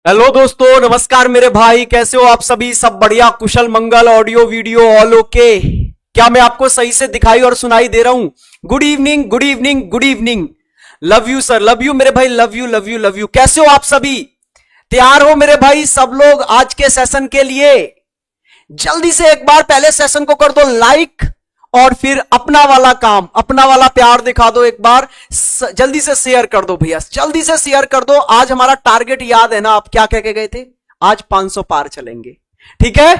Hello दोस्तों, नमस्कार मेरे भाई। कैसे हो आप सभी? सब बढ़िया, कुशल मंगल, ऑडियो वीडियो ऑल ओके? क्या मैं आपको सही से दिखाई और सुनाई दे रहा हूं? Good evening, good evening, good evening. Love you sir, love you मेरे भाई, love you love you love you. कैसे हो आप सभी? तैयार हो मेरे भाई सब लोग आज के सेशन के लिए? जल्दी से एक बार पहले सेशन को कर दो लाइक और फिर अपना वाला काम, अपना वाला प्यार दिखा दो। एक बार जल्दी से शेयर कर दो भैया, जल्दी से शेयर कर दो। आज हमारा टारगेट याद है ना? आप क्या कह के गए थे? आज 500 पार चलेंगे, ठीक है?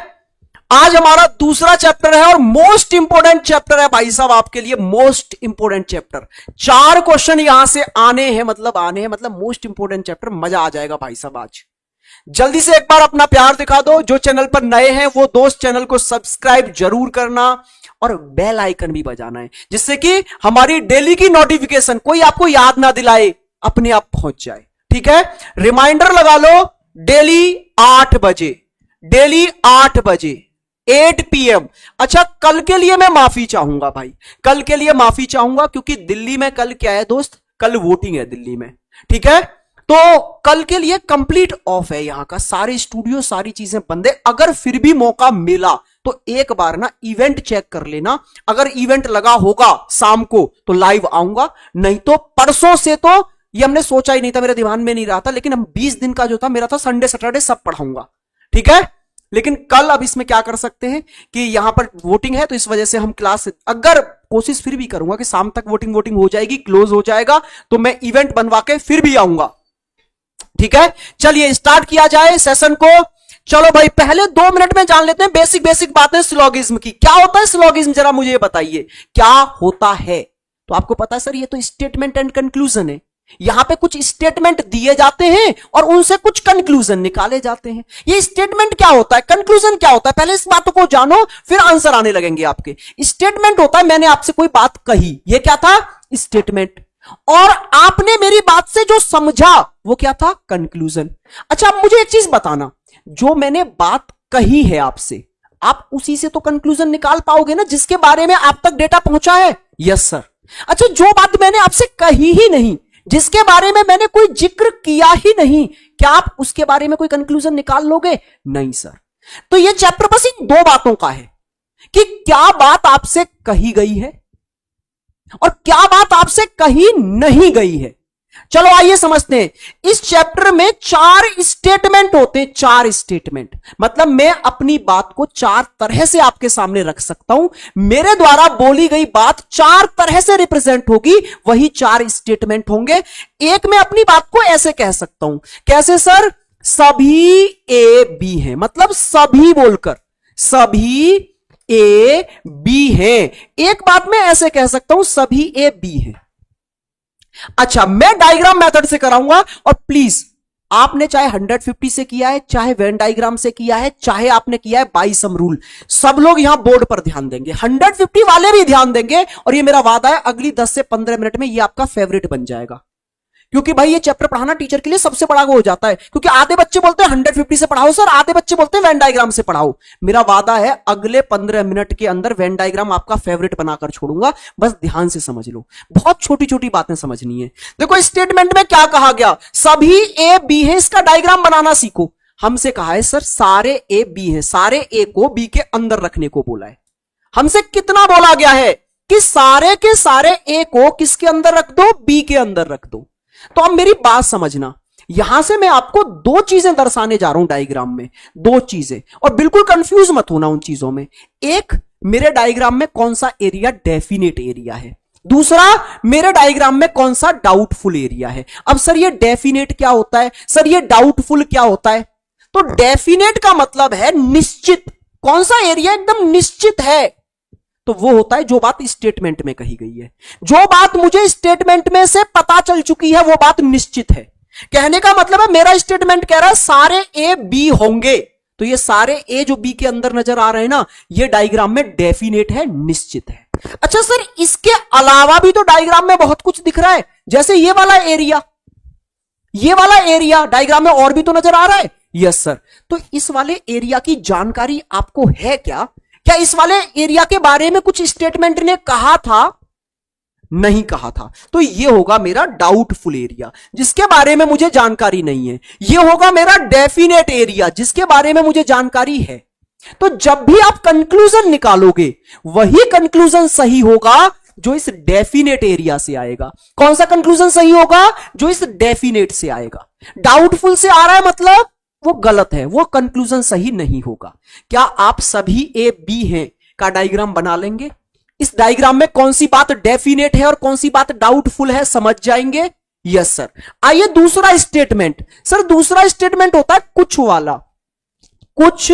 आज हमारा दूसरा चैप्टर है और मोस्ट इंपोर्टेंट चैप्टर है भाई साहब आपके लिए, मोस्ट इंपोर्टेंट चैप्टर। 4 क्वेश्चन यहां से आने हैं, मतलब मोस्ट इंपोर्टेंट चैप्टर। मजा आ जाएगा भाई साहब आज। जल्दी से एक बार अपना प्यार दिखा दो। जो चैनल पर नए हैं वो दोस्त चैनल को सब्सक्राइब जरूर करना और बेल आइकन भी बजाना है, जिससे कि हमारी डेली की नोटिफिकेशन कोई आपको याद ना दिलाए, अपने आप पहुंच जाए, ठीक है? रिमाइंडर लगा लो, डेली 8 बजे, डेली 8 बजे 8 PM। अच्छा, कल के लिए मैं माफी चाहूंगा भाई, कल के लिए माफी चाहूंगा क्योंकि दिल्ली में कल क्या है दोस्त? कल वोटिंग है दिल्ली में, ठीक है? तो कल के लिए कंप्लीट ऑफ है, यहां का सारे स्टूडियो, सारी चीजें बंद है। अगर फिर भी मौका मिला तो एक बार ना इवेंट चेक कर लेना। अगर इवेंट लगा होगा शाम को तो लाइव आऊंगा, नहीं तो परसों से तो ये हमने सोचा ही नहीं था, मेरे दिमाग में नहीं रहा था, लेकिन हम 20 दिन का जो था मेरा था संडे सैटरडे सब पढ़ाऊंगा, ठीक है? लेकिन कल अब इसमें क्या कर सकते हैं कि यहां पर वोटिंग है तो इस वजह से हम क्लास, अगर कोशिश फिर भी करूंगा कि शाम तक वोटिंग हो जाएगी, क्लोज हो जाएगा तो मैं इवेंट बनवा के फिर भी आऊंगा, ठीक है? चलिए स्टार्ट किया जाए सेशन को। चलो भाई, पहले 2 मिनट में जान लेते हैं बेसिक बेसिक बातें सिलोगिज्म की। क्या होता है सिलोगिज्म, जरा मुझे बताइए क्या होता है? तो आपको पता है सर, ये तो स्टेटमेंट एंड कंक्लूजन है। यहां पे कुछ स्टेटमेंट दिए जाते हैं और उनसे कुछ कंक्लूजन निकाले जाते हैं। ये स्टेटमेंट क्या होता है, कंक्लूजन क्या होता है, पहले इस बातों को जानो, फिर आंसर आने लगेंगे आपके। स्टेटमेंट होता है मैंने आपसे कोई बात कही, ये क्या था? स्टेटमेंट। और आपने मेरी बात से जो समझा वो क्या था? कंक्लूजन। अच्छा, अब मुझे एक चीज बताना, जो मैंने बात कही है आपसे, आप उसी से तो कंक्लूजन निकाल पाओगे ना, जिसके बारे में आप तक डेटा पहुंचा है। Yes sir. अच्छा, जो बात मैंने आपसे कही ही नहीं, जिसके बारे में मैंने कोई जिक्र किया ही नहीं, क्या आप उसके बारे में कोई कंक्लूजन निकाल लोगे? नहीं सर। तो यह चैप्टर बस इन 2 बातों का है कि क्या बात आपसे कही गई है और क्या बात आपसे कही नहीं गई है। चलो आइए समझते हैं। इस चैप्टर में 4 स्टेटमेंट होते हैं, 4 स्टेटमेंट। मतलब मैं अपनी बात को 4 तरह से आपके सामने रख सकता हूं, मेरे द्वारा बोली गई बात 4 तरह से रिप्रेजेंट होगी, वही 4 स्टेटमेंट होंगे। एक मैं अपनी बात को ऐसे कह सकता हूं, कैसे सर? सभी ए बी हैं, मतलब सभी बोलकर सभी ए बी है। एक बात मैं ऐसे कह सकता हूं, सभी ए बी है। अच्छा, मैं डायग्राम मेथड से कराऊंगा और प्लीज आपने चाहे 150 से किया है, चाहे वेन डायग्राम से किया है, चाहे आपने किया है बाई सम रूल, सब लोग यहां बोर्ड पर ध्यान देंगे, 150 वाले भी ध्यान देंगे। और ये मेरा वादा है, अगली 10 से 15 मिनट में ये आपका फेवरेट बन जाएगा, क्योंकि भाई ये चैप्टर पढ़ाना टीचर के लिए सबसे बड़ा हो जाता है। क्योंकि आधे बच्चे बोलते हैं 150 से पढ़ाओ सर, आधे बच्चे बोलते हैं वेन डायग्राम से पढ़ाओ। मेरा वादा है अगले 15 मिनट के अंदर वेन डायग्राम आपका फेवरेट बनाकर छोड़ूंगा, बस ध्यान से समझ लो, बहुत छोटी छोटी बातें समझनी है। देखो स्टेटमेंट में क्या कहा गया, सभी ए बी है, इसका डायग्राम बनाना सीखो। हमसे कहा है सर सारे ए बी है, सारे ए को बी के अंदर रखने को बोला है। हमसे कितना बोला गया है कि सारे के सारे ए को किसके अंदर रख दो? बी के अंदर रख दो। तो अब मेरी बात समझना, यहां से मैं आपको 2 चीजें दर्शाने जा रहा हूं डायग्राम में, 2 चीजें, और बिल्कुल कंफ्यूज मत होना उन चीजों में। एक, मेरे डायग्राम में कौन सा एरिया डेफिनेट एरिया है, दूसरा मेरे डायग्राम में कौन सा डाउटफुल एरिया है। अब सर ये डेफिनेट क्या होता है, सर ये डाउटफुल क्या होता है? तो डेफिनेट का मतलब है निश्चित, कौन सा एरिया एकदम निश्चित है, तो वो होता है जो बात स्टेटमेंट में कही गई है। जो बात मुझे स्टेटमेंट में से पता चल चुकी है वो बात निश्चित है। कहने का मतलब है मेरा स्टेटमेंट कह रहा है सारे ए बी होंगे, तो ये सारे ए जो बी के अंदर नजर आ रहे हैं ना, ये डायग्राम में डेफिनेट है, निश्चित है। अच्छा सर, इसके अलावा भी तो डायग्राम में बहुत कुछ दिख रहा है, जैसे ये वाला एरिया डायग्राम में और भी तो नजर आ रहा है। Yes sir. तो इस वाले एरिया की जानकारी आपको है क्या? क्या इस वाले एरिया के बारे में कुछ स्टेटमेंट ने कहा था? नहीं कहा था। तो ये होगा मेरा डाउटफुल एरिया जिसके बारे में मुझे जानकारी नहीं है। ये होगा मेरा डेफिनेट एरिया जिसके बारे में मुझे जानकारी है। तो जब भी आप कंक्लूजन निकालोगे वही कंक्लूजन सही होगा जो इस डेफिनेट एरिया से आएगा। कौन सा कंक्लूजन सही होगा? जो इस डेफिनेट से आएगा। डाउटफुल से आ रहा है मतलब वो गलत है, वो कंक्लूजन सही नहीं होगा। क्या आप सभी ए बी हैं का डायग्राम बना लेंगे? इस डायग्राम में कौन सी बात डेफिनेट है और कौन सी बात डाउटफुल है समझ जाएंगे। Yes sir. आइए दूसरा स्टेटमेंट। सर दूसरा स्टेटमेंट होता है कुछ वाला। कुछ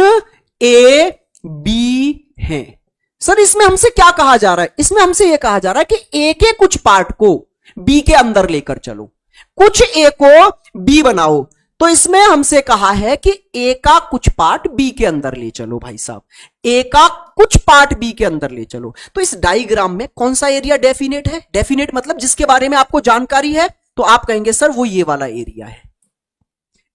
ए बी है। सर इसमें हमसे क्या कहा जा रहा है? इसमें हमसे यह कहा जा रहा है कि ए के कुछ पार्ट को बी के अंदर लेकर चलो, कुछ ए को बी बनाओ। तो इसमें हमसे कहा है कि ए का कुछ पार्ट बी के अंदर ले चलो। भाई साहब ए का कुछ पार्ट बी के अंदर ले चलो। तो इस डायग्राम में कौन सा एरिया डेफिनेट है? डेफिनेट मतलब जिसके बारे में आपको जानकारी है। तो आप कहेंगे सर वो ये वाला एरिया है।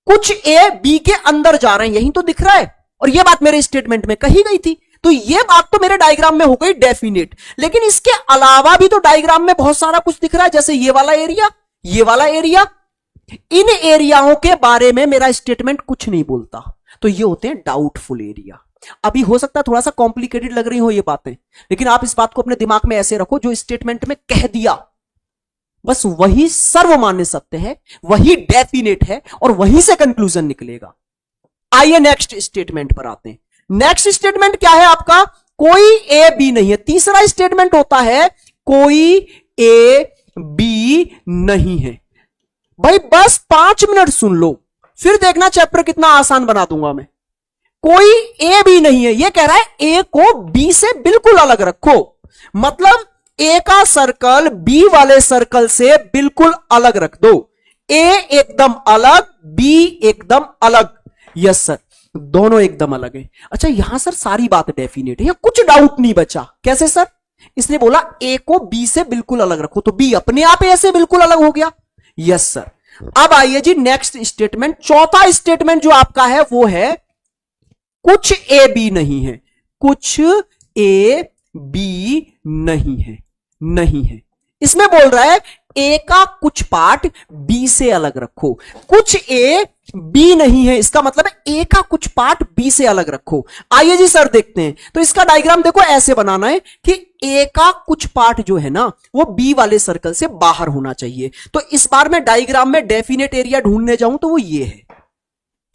कुछ ए बी के अंदर जा रहे हैं, यही तो दिख रहा है। और ये बात मेरे स्टेटमेंट में कही गई थी। तो ये बात तो मेरे डायग्राम में हो गई डेफिनेट। लेकिन इसके अलावा भी तो डायग्राम में बहुत सारा कुछ दिख रहा है, जैसे ये वाला एरिया, ये वाला एरिया। इन एरियाओं के बारे में मेरा स्टेटमेंट कुछ नहीं बोलता। तो ये होते हैं डाउटफुल एरिया। अभी हो सकता है थोड़ा सा कॉम्प्लिकेटेड लग रही हो ये बातें, लेकिन आप इस बात को अपने दिमाग में ऐसे रखो, जो स्टेटमेंट में कह दिया बस वही सर्वमान्य सत्य है, वही डेफिनेट है और वहीं से कंक्लूजन निकलेगा। आइए नेक्स्ट स्टेटमेंट पर आते हैं। नेक्स्ट स्टेटमेंट क्या है आपका? कोई ए बी नहीं है। तीसरा स्टेटमेंट होता है कोई ए बी नहीं है। भाई बस 5 मिनट सुन लो, फिर देखना चैप्टर कितना आसान बना दूंगा मैं। कोई ए बी नहीं है, यह कह रहा है ए को बी से बिल्कुल अलग रखो। मतलब ए का सर्कल बी वाले सर्कल से बिल्कुल अलग रख दो। ए एकदम अलग, बी एकदम अलग। यस सर, दोनों एकदम अलग है। अच्छा यहां सर सारी बात डेफिनेट है, या कुछ डाउट नहीं बचा। कैसे सर? इसने बोला ए को बी से बिल्कुल अलग रखो, तो बी अपने आप ए से बिल्कुल अलग हो गया। Yes sir. अब आइए जी नेक्स्ट स्टेटमेंट। चौथा स्टेटमेंट जो आपका है वो है कुछ ए बी नहीं है। कुछ ए बी नहीं है, नहीं है। इसमें बोल रहा है ए का कुछ पार्ट बी से अलग रखो। कुछ ए बी नहीं है, इसका मतलब है ए का कुछ पार्ट बी से अलग रखो। आइए जी सर देखते हैं। तो इसका डायग्राम देखो ऐसे बनाना है कि ए का कुछ पार्ट जो है ना वो बी वाले सर्कल से बाहर होना चाहिए। तो इस बार मैं डायग्राम में डेफिनेट एरिया ढूंढने जाऊं तो वो ये है,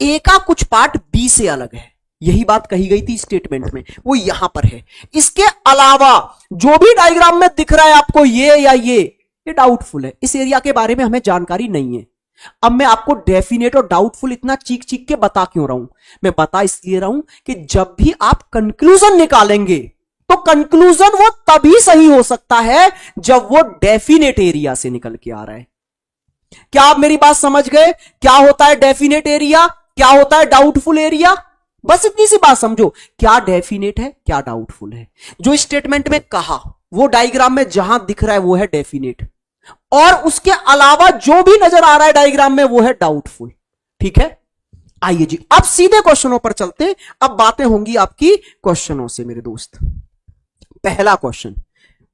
ए का कुछ पार्ट बी से अलग है। यही बात कही गई थी स्टेटमेंट में, वो यहां पर है। इसके अलावा जो भी डायग्राम में दिख रहा है आपको ये या ये डाउटफुल है। इस एरिया के बारे में हमें जानकारी नहीं है। अब मैं आपको डेफिनेट और डाउटफुल इतना चीख चीख के बता क्यों रहा हूं? मैं बता इसलिए रहा हूं कि जब भी आप कंक्लूजन निकालेंगे तो कंक्लूजन वो तभी सही हो सकता है जब वो डेफिनेट एरिया से निकल के आ रहा है। क्या आप मेरी बात समझ गए? क्या होता है डेफिनेट एरिया, क्या होता है डाउटफुल एरिया? बस इतनी सी बात समझो, क्या डेफिनेट है क्या डाउटफुल है। जो स्टेटमेंट में कहा वो डायग्राम में जहां दिख रहा है वो है डेफिनेट, और उसके अलावा जो भी नजर आ रहा है डायग्राम में वो है डाउटफुल। ठीक है, आइए जी अब सीधे क्वेश्चनों पर चलते हैं। अब बातें होंगी आपकी क्वेश्चनों से मेरे दोस्त। पहला क्वेश्चन,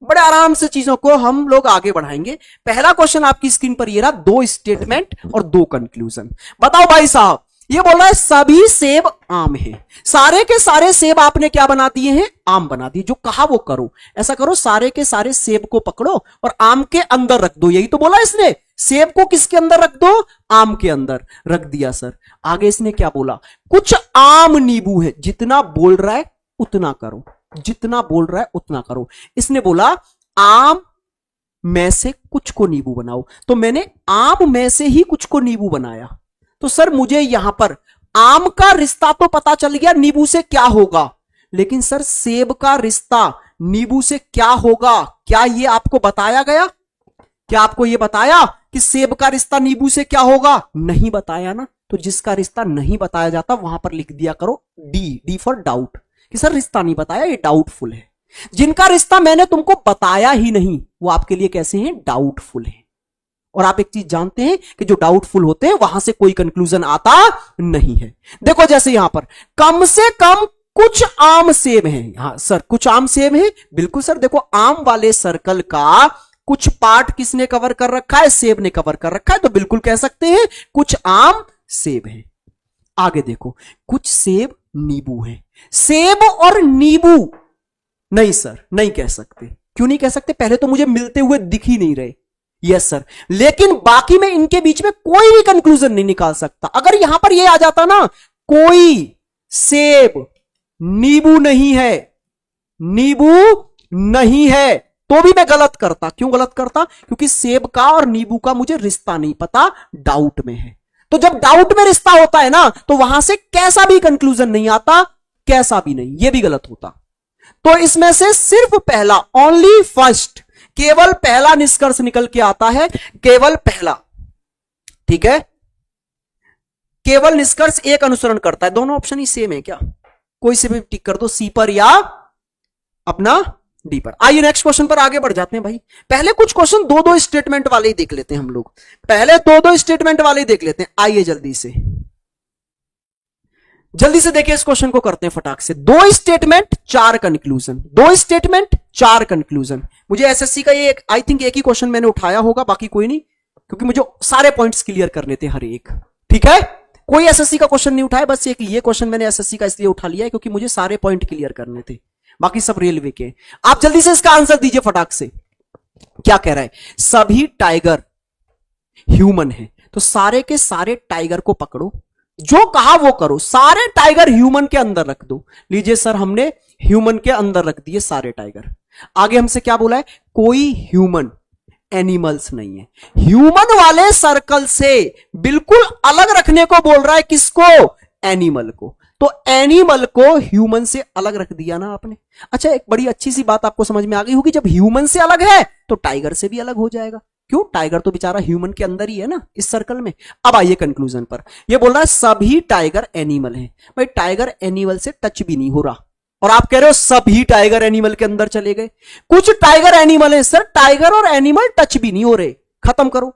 बड़े आराम से चीजों को हम लोग आगे बढ़ाएंगे। पहला क्वेश्चन आपकी स्क्रीन पर ये रहा, 2 स्टेटमेंट और 2 कंक्लूजन। बताओ भाई साहब, ये बोल रहा है सभी सेब आम हैं। सारे के सारे सेब आपने क्या बना दिए हैं? आम बना दिए। जो कहा वो करो। ऐसा करो, सारे के सारे सेब को पकड़ो और आम के अंदर रख दो। यही तो बोला इसने, सेब को किसके अंदर रख दो? आम के अंदर रख दिया सर। आगे इसने क्या बोला? कुछ आम नींबू है। जितना बोल रहा है उतना करो, जितना बोल रहा है उतना करो। इसने बोला आम में से कुछ को नींबू बनाओ, तो मैंने आम में से ही कुछ को नींबू बनाया। तो सर मुझे यहां पर आम का रिश्ता तो पता चल गया नींबू से क्या होगा, लेकिन सर सेब का रिश्ता नींबू से क्या होगा? क्या ये आपको बताया गया? क्या आपको ये बताया कि सेब का रिश्ता नींबू से क्या होगा? नहीं बताया ना। तो जिसका रिश्ता नहीं बताया जाता वहां पर लिख दिया करो डी फॉर डाउट, कि सर रिश्ता नहीं बताया, ये डाउटफुल है। जिनका रिश्ता मैंने तुमको बताया ही नहीं वो आपके लिए कैसे हैं? डाउटफुल है। और आप एक चीज जानते हैं कि जो डाउटफुल होते हैं वहां से कोई कंक्लूजन आता नहीं है। देखो जैसे यहां पर कम से कम कुछ आम सेब हैं। हाँ सर कुछ आम सेब हैं, बिल्कुल सर। देखो आम वाले सर्कल का कुछ पार्ट किसने कवर कर रखा है? सेब ने कवर कर रखा है, तो बिल्कुल कह सकते हैं कुछ आम सेब है। आगे देखो, कुछ सेब नींबू है। सेब और नींबू नहीं सर, नहीं कह सकते। क्यों नहीं कह सकते? पहले तो मुझे मिलते हुए दिख ही नहीं रहे। यस सर, लेकिन बाकी में इनके बीच में कोई भी कंक्लूजन नहीं निकाल सकता। अगर यहां पर यह आ जाता ना, कोई सेब नींबू नहीं है, नींबू नहीं है, तो भी मैं गलत करता। क्यों गलत करता? क्योंकि सेब का और नींबू का मुझे रिश्ता नहीं पता, डाउट में है। तो जब डाउट में रिश्ता होता है ना, तो वहां से कैसा भी कंक्लूजन नहीं आता, कैसा भी नहीं, यह भी गलत होता। तो इसमें से सिर्फ पहला, ओनली फर्स्ट, केवल पहला निष्कर्ष निकल के आता है, केवल पहला। ठीक है, केवल निष्कर्ष एक अनुसरण करता है। दोनों ऑप्शन ही सेम है क्या? कोई से भी टिक कर दो, सी पर या अपना डी पर। आइए नेक्स्ट क्वेश्चन पर आगे बढ़ जाते हैं भाई। पहले कुछ क्वेश्चन दो दो स्टेटमेंट वाले ही देख लेते हैं हम लोग, पहले दो दो स्टेटमेंट वाले ही देख लेते हैं। आइए जल्दी से देखिए, इस क्वेश्चन को करते हैं फटाक से। दो स्टेटमेंट चार कंक्लूजन, दो स्टेटमेंट चार कंक्लूजन। मुझे एसएससी का ये आई थिंक एक ही क्वेश्चन मैंने उठाया होगा, बाकी कोई नहीं, क्योंकि मुझे सारे पॉइंट्स क्लियर करने थे हर एक। ठीक है, कोई एसएससी का क्वेश्चन नहीं उठाया, बस एक ये क्वेश्चन मैंने एसएससी का इसलिए उठा लिया है क्योंकि मुझे सारे पॉइंट क्लियर करने थे, बाकी सब रेलवे के। आप जल्दी से इसका आंसर दीजिए फटाक से। क्या कह रहा है? सभी टाइगर ह्यूमन है, तो सारे के सारे टाइगर को पकड़ो, जो कहा वो करो, सारे टाइगर ह्यूमन के अंदर रख दो। लीजिए सर, हमने ह्यूमन के अंदर रख दिए सारे टाइगर। आगे हमसे क्या बोला है? कोई ह्यूमन एनिमल्स नहीं है। ह्यूमन वाले सर्कल से बिल्कुल अलग रखने को बोल रहा है, किसको? एनिमल को। तो एनिमल को ह्यूमन से अलग रख दिया ना आपने। अच्छा, एक बड़ी अच्छी सी बात आपको समझ में आ गई होगी, जब ह्यूमन से अलग है तो टाइगर से भी अलग हो जाएगा। क्यों? टाइगर तो बेचारा ह्यूमन के अंदर ही है ना, इस सर्कल में। अब आइए कंक्लूजन पर। यह बोल रहा है सभी टाइगर एनिमल है। भाई टाइगर एनिमल से टच भी नहीं हो रहा, और आप कह रहे हो सभी टाइगर एनिमल के अंदर चले गए। कुछ टाइगर एनिमल है सर, टाइगर और एनिमल टच भी नहीं हो रहे, खत्म करो।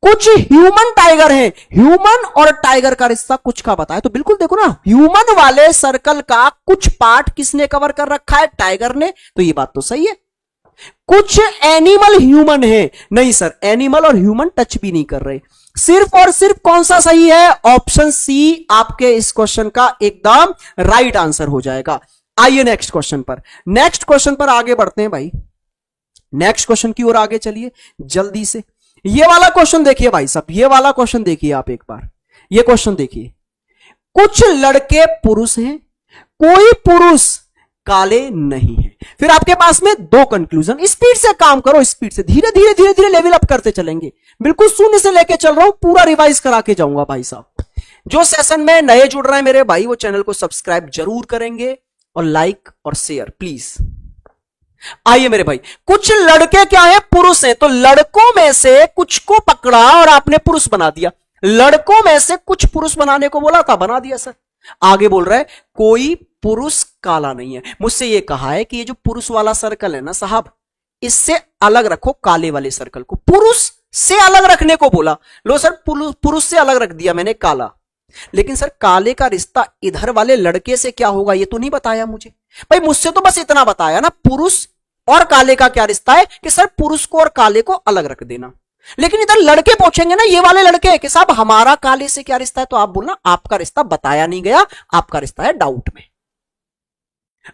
कुछ ह्यूमन टाइगर हैं, ह्यूमन और टाइगर का रिश्ता कुछ का बताया, तो बिल्कुल देखो ना, ह्यूमन वाले सर्कल का कुछ पार्ट किसने कवर कर रखा है? टाइगर ने। तो ये बात तो सही है। कुछ एनिमल ह्यूमन है, नहीं सर, एनिमल और ह्यूमन टच भी नहीं कर रहे। सिर्फ और सिर्फ कौन सा सही है? ऑप्शन सी आपके इस क्वेश्चन का एकदम राइट आंसर हो जाएगा। आइए नेक्स्ट क्वेश्चन पर, नेक्स्ट क्वेश्चन पर आगे बढ़ते हैं भाई। नेक्स्ट क्वेश्चन की ओर आगे चलिए जल्दी से। ये वाला क्वेश्चन देखिए भाई साहब, ये वाला क्वेश्चन देखिए आप एक बार। ये क्वेश्चन देखिए, कुछ लड़के पुरुष हैं, कोई पुरुष काले नहीं है। फिर आपके पास में दो कंक्लूजन। स्पीड से काम करो, स्पीड से, धीरे धीरे धीरे धीरे लेवल अप करते चलेंगे। बिल्कुल शून्य से लेके चल रहा हूं, पूरा रिवाइज करा के जाऊंगा भाई साहब। जो सेशन में नए जुड़ रहे हैं मेरे भाई, वो चैनल को सब्सक्राइब जरूर करेंगे और लाइक और शेयर प्लीज। आइए मेरे भाई, कुछ लड़के क्या है? पुरुष है। तो लड़कों में से कुछ को पकड़ा और आपने पुरुष बना दिया। लड़कों में से कुछ पुरुष बनाने को बोला था, बना दिया सर। आगे बोल रहा है कोई पुरुष काला नहीं है। मुझसे ये कहा है कि ये जो पुरुष वाला सर्कल है ना साहब, इससे अलग रखो काले वाले सर्कल को। पुरुष से अलग रखने को बोला, लो सर पुरुष से अलग रख दिया मैंने काला। लेकिन सर काले का रिश्ता इधर वाले लड़के से क्या होगा ये तो नहीं बताया मुझे। भाई मुझसे तो बस इतना बताया ना, पुरुष और काले का क्या रिश्ता है, कि सर पुरुष को और काले को अलग रख देना। लेकिन इधर लड़के पूछेंगे ना, ये वाले लड़के कि साहब हमारा काले से क्या रिश्ता है, तो आप बोलना आपका रिश्ता बताया नहीं गया, आपका रिश्ता है डाउट में।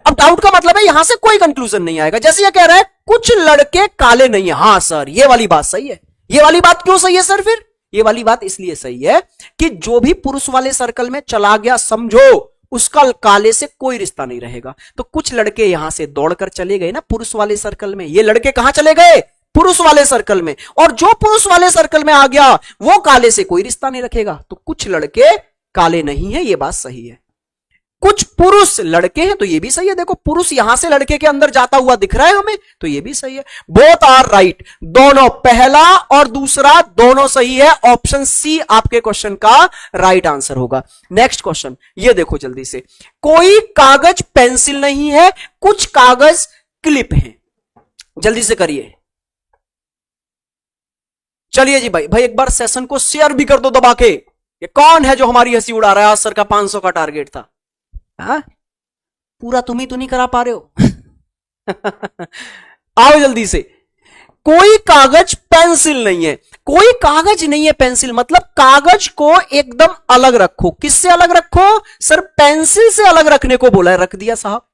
अब डाउट का मतलब है यहां से कोई कंक्लूजन नहीं आएगा। जैसे ये कह रहा है कुछ लड़के काले नहीं है, हां सर ये वाली बात सही है। ये वाली बात क्यों सही है सर? फिर ये वाली बात इसलिए सही है कि जो भी पुरुष वाले सर्कल में चला गया, समझो उसका काले से कोई रिश्ता नहीं रहेगा। तो कुछ लड़के यहां से दौड़कर चले गए ना पुरुष वाले सर्कल में, ये लड़के कहां चले गए? पुरुष वाले सर्कल में। और जो पुरुष वाले सर्कल में आ गया वो काले से कोई रिश्ता नहीं रखेगा। तो कुछ लड़के काले नहीं है, ये बात सही है। कुछ पुरुष लड़के हैं, तो ये भी सही है। देखो पुरुष यहां से लड़के के अंदर जाता हुआ दिख रहा है हमें, तो ये भी सही है। बोथ आर राइट, दोनों, पहला और दूसरा दोनों सही है। ऑप्शन सी आपके क्वेश्चन का राइट आंसर होगा। नेक्स्ट क्वेश्चन ये देखो जल्दी से, कोई कागज पेंसिल नहीं है, कुछ कागज क्लिप है। जल्दी से करिए, चलिए जी भाई। भाई एक बार सेशन को शेयर भी कर दो दबा के। ये कौन है जो हमारी हंसी उड़ा रहा है? आज सर का 500 का टारगेट था। हाँ? पूरा तुम ही तो नहीं करा पा रहे हो। आओ जल्दी से। कोई कागज पेंसिल नहीं है, कोई कागज नहीं है पेंसिल, मतलब कागज को एकदम अलग रखो। किससे अलग रखो सर? पेंसिल से अलग रखने को बोला है, रख दिया साहब।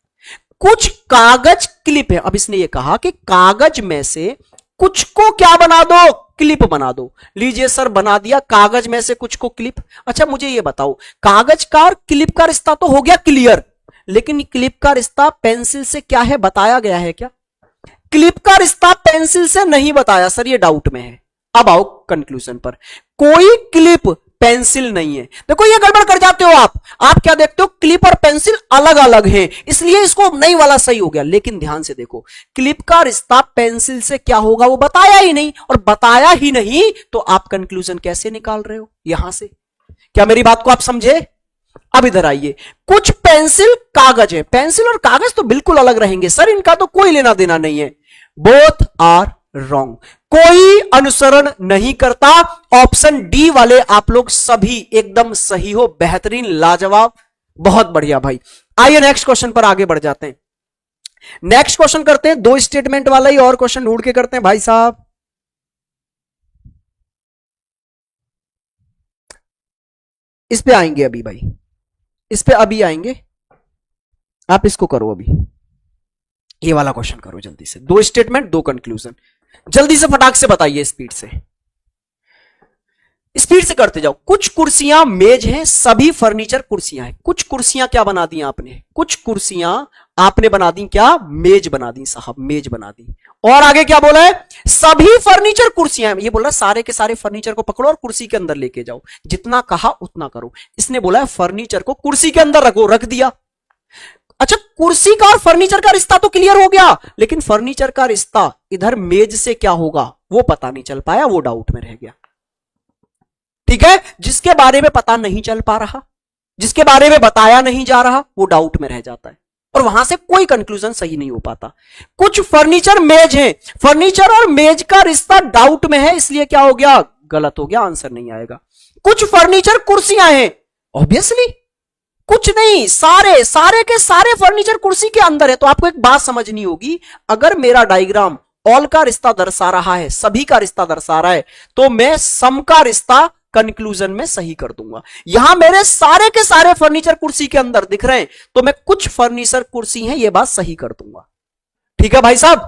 कुछ कागज क्लिप है। अब इसने ये कहा कि कागज में से कुछ को क्या बना दो? क्लिप बना दो। लीजिए सर बना दिया, कागज में से कुछ को क्लिप। अच्छा मुझे ये बताओ, कागज का और क्लिप का रिश्ता तो हो गया क्लियर, लेकिन क्लिप का रिश्ता पेंसिल से क्या है बताया गया है क्या? क्लिप का रिश्ता पेंसिल से नहीं बताया सर, ये डाउट में है। अब आओ कंक्लूजन पर। कोई क्लिप पेंसिल नहीं है। देखो ये गड़बड़ कर जाते हो आप क्या देखते हो? क्लिप और पेंसिल अलग अलग हैं, इसलिए इसको नहीं वाला सही हो गया। लेकिन ध्यान से देखो, क्लिप का रिश्ता पेंसिल से क्या होगा वो बताया ही नहीं, और बताया ही नहीं तो आप कंक्लूजन कैसे निकाल रहे हो यहां से? क्या मेरी बात को आप समझे? अब इधर आइए, कुछ पेंसिल कागज है। पेंसिल और कागज तो बिल्कुल अलग रहेंगे सर, इनका तो कोई लेना देना नहीं है। बोथ आर रॉन्ग, कोई अनुसरण नहीं करता। ऑप्शन डी वाले आप लोग सभी एकदम सही हो, बेहतरीन, लाजवाब, बहुत बढ़िया भाई। आइए नेक्स्ट क्वेश्चन पर आगे बढ़ जाते हैं। नेक्स्ट क्वेश्चन करते हैं, दो स्टेटमेंट वाला ही और क्वेश्चन ढूंढ के करते हैं भाई साहब। इस पे आएंगे अभी भाई, इस पे अभी आएंगे। आप इसको करो अभी, ये वाला क्वेश्चन करो जल्दी से। दो स्टेटमेंट दो कंक्लूजन, जल्दी से फटाक से बताइए, स्पीड से, स्पीड से करते जाओ। कुछ कुर्सियां मेज हैं, सभी फर्नीचर कुर्सियां हैं। कुछ कुर्सियां क्या बना दी आपने? कुछ कुर्सियां आपने बना दी क्या? मेज बना दी साहब, मेज बना दी। और आगे क्या बोला है? सभी फर्नीचर कुर्सियां हैं। ये बोला सारे के सारे फर्नीचर को पकड़ो और कुर्सी के अंदर लेके जाओ, जितना कहा उतना करो। इसने बोला है फर्नीचर को कुर्सी के अंदर रखो, रख दिया। अच्छा, कुर्सी का और फर्नीचर का रिश्ता तो क्लियर हो गया, लेकिन फर्नीचर का रिश्ता इधर मेज से क्या होगा वो पता नहीं चल पाया, वो डाउट में रह गया। ठीक है, जिसके बारे में पता नहीं चल पा रहा, जिसके बारे में बताया नहीं जा रहा, वो डाउट में रह जाता है और वहां से कोई कंक्लूजन सही नहीं हो पाता। कुछ फर्नीचर मेज है, फर्नीचर और मेज का रिश्ता डाउट में है, इसलिए क्या हो गया? गलत हो गया, आंसर नहीं आएगा। कुछ फर्नीचर कुर्सियां हैं, ऑब्वियसली कुछ नहीं, सारे सारे के सारे फर्नीचर कुर्सी के अंदर है। तो आपको एक बात समझनी होगी, अगर मेरा डायग्राम ऑल का रिश्ता दर्शा रहा है, सभी का रिश्ता दर्शा रहा है, तो मैं सम का रिश्ता कंक्लूजन में सही कर दूंगा। यहां मेरे सारे के सारे फर्नीचर कुर्सी के अंदर दिख रहे हैं, तो मैं कुछ फर्नीचर कुर्सी हैं ये बात सही कर दूंगा। ठीक है भाई साहब,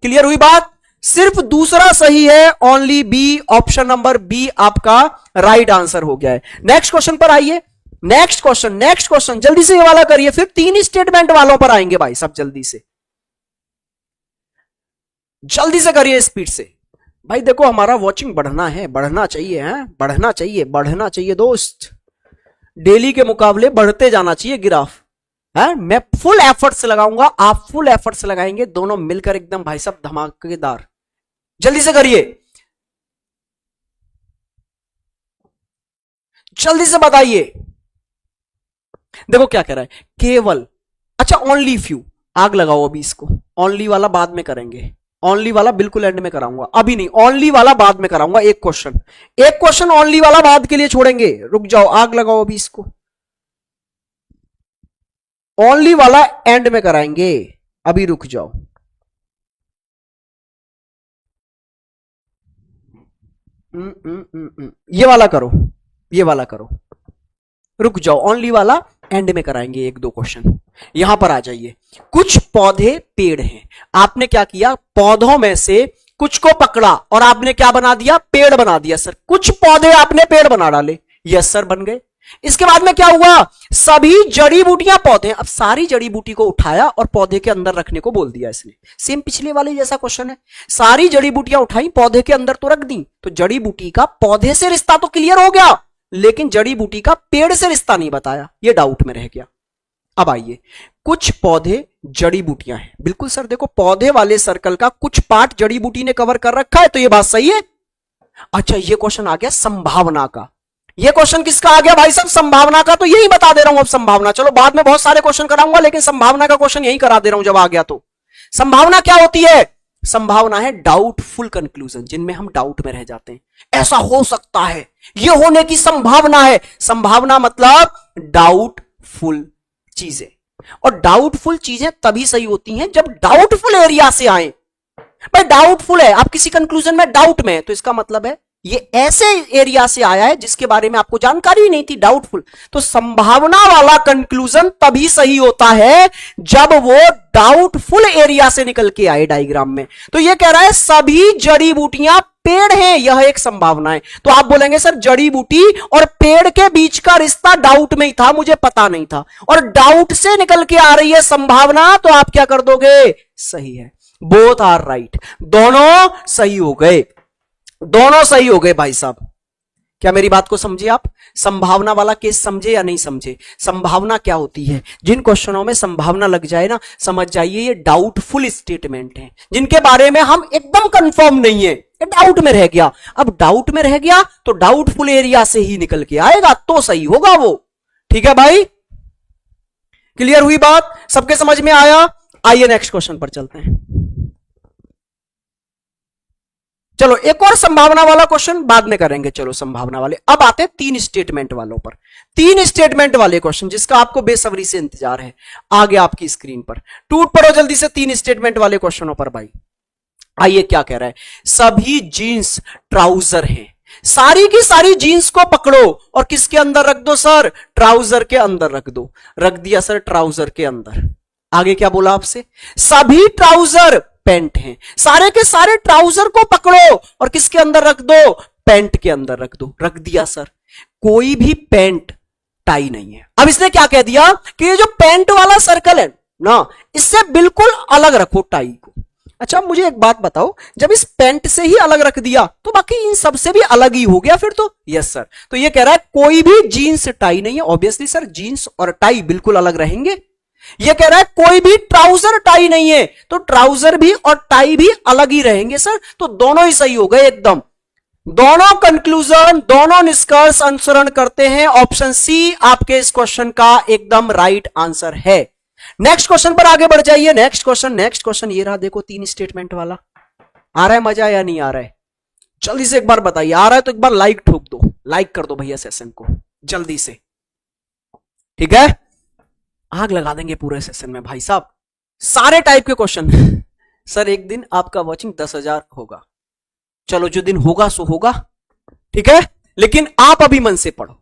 क्लियर हुई बात? सिर्फ दूसरा सही है, only B, option number B आपका राइट आंसर हो गया है। नेक्स्ट क्वेश्चन पर आइए। नेक्स्ट क्वेश्चन जल्दी से ये वाला करिए, फिर तीन स्टेटमेंट वालों पर आएंगे भाई सब। जल्दी से करिए, स्पीड से भाई। देखो हमारा वॉचिंग बढ़ना है, बढ़ना चाहिए, है बढ़ना चाहिए, बढ़ना चाहिए दोस्त। डेली के मुकाबले बढ़ते जाना चाहिए ग्राफ, है। मैं फुल एफर्ट से लगाऊंगा, आप फुल एफर्ट से लगाएंगे, दोनों मिलकर एकदम भाई साहब धमाकेदार। जल्दी से करिए, जल्दी से बताइए। देखो क्या कह रहा है, केवल, अच्छा ओनली फ्यू, आग लगाओ अभी इसको। ओनली वाला बाद में करेंगे, ओनली वाला बिल्कुल एंड में कराऊंगा, अभी नहीं, ओनली वाला बाद में कराऊंगा। एक क्वेश्चन ओनली वाला बाद के लिए छोड़ेंगे। रुक जाओ, आग लगाओ अभी इसको। ओनली वाला एंड में कराएंगे, अभी रुक जाओ। ये वाला करो, ये वाला करो, रुक जाओ। ओनली वाला एंड में कराएंगे, एक दो क्वेश्चन। यहां पर आ जाइए। कुछ पौधे पेड़ हैं, आपने क्या किया? पौधों में से कुछ को पकड़ा और आपने क्या बना दिया? पेड़ बना दिया सर। कुछ पौधे आपने पेड़ बना डाले, यस सर बन गए। इसके बाद में क्या हुआ? सभी जड़ी बूटियां पौधे। अब सारी जड़ी बूटी को उठाया और पौधे के अंदर रखने को बोल दिया इसने। सेम पिछले वाले जैसा क्वेश्चन है, सारी जड़ी बूटियां उठाई, पौधे के अंदर तो रख दी, तो जड़ी बूटी का पौधे से रिश्ता तो क्लियर हो गया, लेकिन जड़ी बूटी का पेड़ से रिश्ता नहीं बताया, ये डाउट में रह गया। अब आइए, कुछ पौधे जड़ी बूटियां हैं। बिल्कुल सर, देखो पौधे वाले सर्कल का कुछ पार्ट जड़ी बूटी ने कवर कर रखा है, तो ये बात सही है। अच्छा, ये क्वेश्चन आ गया संभावना का। ये क्वेश्चन किसका आ गया भाई साहब? संभावना का। तो यही बता दे रहा हूं अब संभावना। चलो बाद में बहुत सारे क्वेश्चन कराऊंगा, लेकिन संभावना का क्वेश्चन यही करा दे रहा हूं जब आ गया तो। संभावना क्या होती है? संभावना है डाउटफुल कंक्लूजन, जिनमें हम डाउट में रह जाते हैं। ऐसा हो सकता है, यह होने की संभावना है। संभावना मतलब डाउटफुल चीजें, और डाउटफुल चीजें तभी सही होती हैं जब डाउटफुल एरिया से आए। भाई डाउटफुल है, आप किसी कंक्लूजन में डाउट में है, तो इसका मतलब है ये ऐसे एरिया से आया है जिसके बारे में आपको जानकारी ही नहीं थी, डाउटफुल। तो संभावना वाला कंक्लूजन तभी सही होता है जब वो डाउटफुल एरिया से निकल के आए डायग्राम में। तो ये कह रहा है सभी जड़ी बूटियां पेड़ हैं, यह एक संभावना है। तो आप बोलेंगे सर जड़ी बूटी और पेड़ के बीच का रिश्ता डाउट में ही था, मुझे पता नहीं था, और डाउट से निकल के आ रही है संभावना, तो आप क्या कर दोगे, सही है। बोथ आर राइट, दोनों सही हो गए, दोनों सही हो गए भाई साहब। क्या मेरी बात को समझे आप? संभावना वाला केस समझे या नहीं समझे? संभावना क्या होती है? जिन क्वेश्चनों में संभावना लग जाए ना, समझ जाइए ये डाउटफुल स्टेटमेंट है, जिनके बारे में हम एकदम कंफर्म नहीं है, ये डाउट में रह गया। अब डाउट में रह गया तो डाउटफुल एरिया से ही निकल के आएगा, तो सही होगा वो। ठीक है भाई, क्लियर हुई बात? सबके समझ में आया? आइए नेक्स्ट क्वेश्चन पर चलते हैं। चलो एक और संभावना वाला क्वेश्चन बाद में करेंगे। चलो संभावना वाले, अब आते हैं तीन स्टेटमेंट वालों पर। तीन स्टेटमेंट वाले क्वेश्चन जिसका आपको बेसब्री से इंतजार है, आगे आपकी स्क्रीन पर टूट पड़ो जल्दी से तीन स्टेटमेंट वाले क्वेश्चनों पर भाई। आइए क्या कह रहा है, सभी जीन्स ट्राउजर हैं, सारी की सारी जीन्स को पकड़ो और किसके अंदर रख दो सर, ट्राउजर के अंदर रख दो। रख दिया सर ट्राउजर के अंदर। आगे क्या बोला आपसे, सभी ट्राउजर पैंट हैं, सारे के सारे ट्राउजर को पकड़ो और किसके अंदर रख दो, पैंट के अंदर रख दो। रख दिया सर, कोई भी पैंट टाई नहीं है। अब इसने क्या कह दिया कि ये जो पैंट वाला सर्कल है ना, इससे बिल्कुल अलग रखो टाई को। अच्छा मुझे एक बात बताओ, जब इस पैंट से ही अलग रख दिया तो बाकी इन सब से भी अलग ही हो गया फिर तो? Yes sir. तो ये कह रहा है कोई भी जीन्स टाई नहीं है। ऑब्वियसली सर जीन्स और टाई बिल्कुल अलग रहेंगे। ये कह रहा है कोई भी ट्राउजर टाई नहीं है, तो ट्राउजर भी और टाई भी अलग ही रहेंगे सर। तो दोनों ही सही हो गए एकदम। दोनों कंक्लूजन, दोनों निष्कर्ष अनुसरण करते हैं। ऑप्शन सी आपके इस क्वेश्चन का एकदम राइट आंसर है। नेक्स्ट क्वेश्चन पर आगे बढ़ जाइए। नेक्स्ट क्वेश्चन ये रहा, देखो तीन स्टेटमेंट वाला। आ रहा है मजा या नहीं आ रहा है? जल्दी से एक बार बताइए। आ रहा है तो एक बार लाइक ठोक दो, लाइक कर दो भैया सेशन को जल्दी से। ठीक है, आग लगा देंगे पूरे सेशन में भाई साहब। सारे टाइप के क्वेश्चन सर एक दिन आपका वॉचिंग 10,000 होगा। चलो जो दिन होगा सो होगा, ठीक है, लेकिन आप अभी मन से पढ़ो,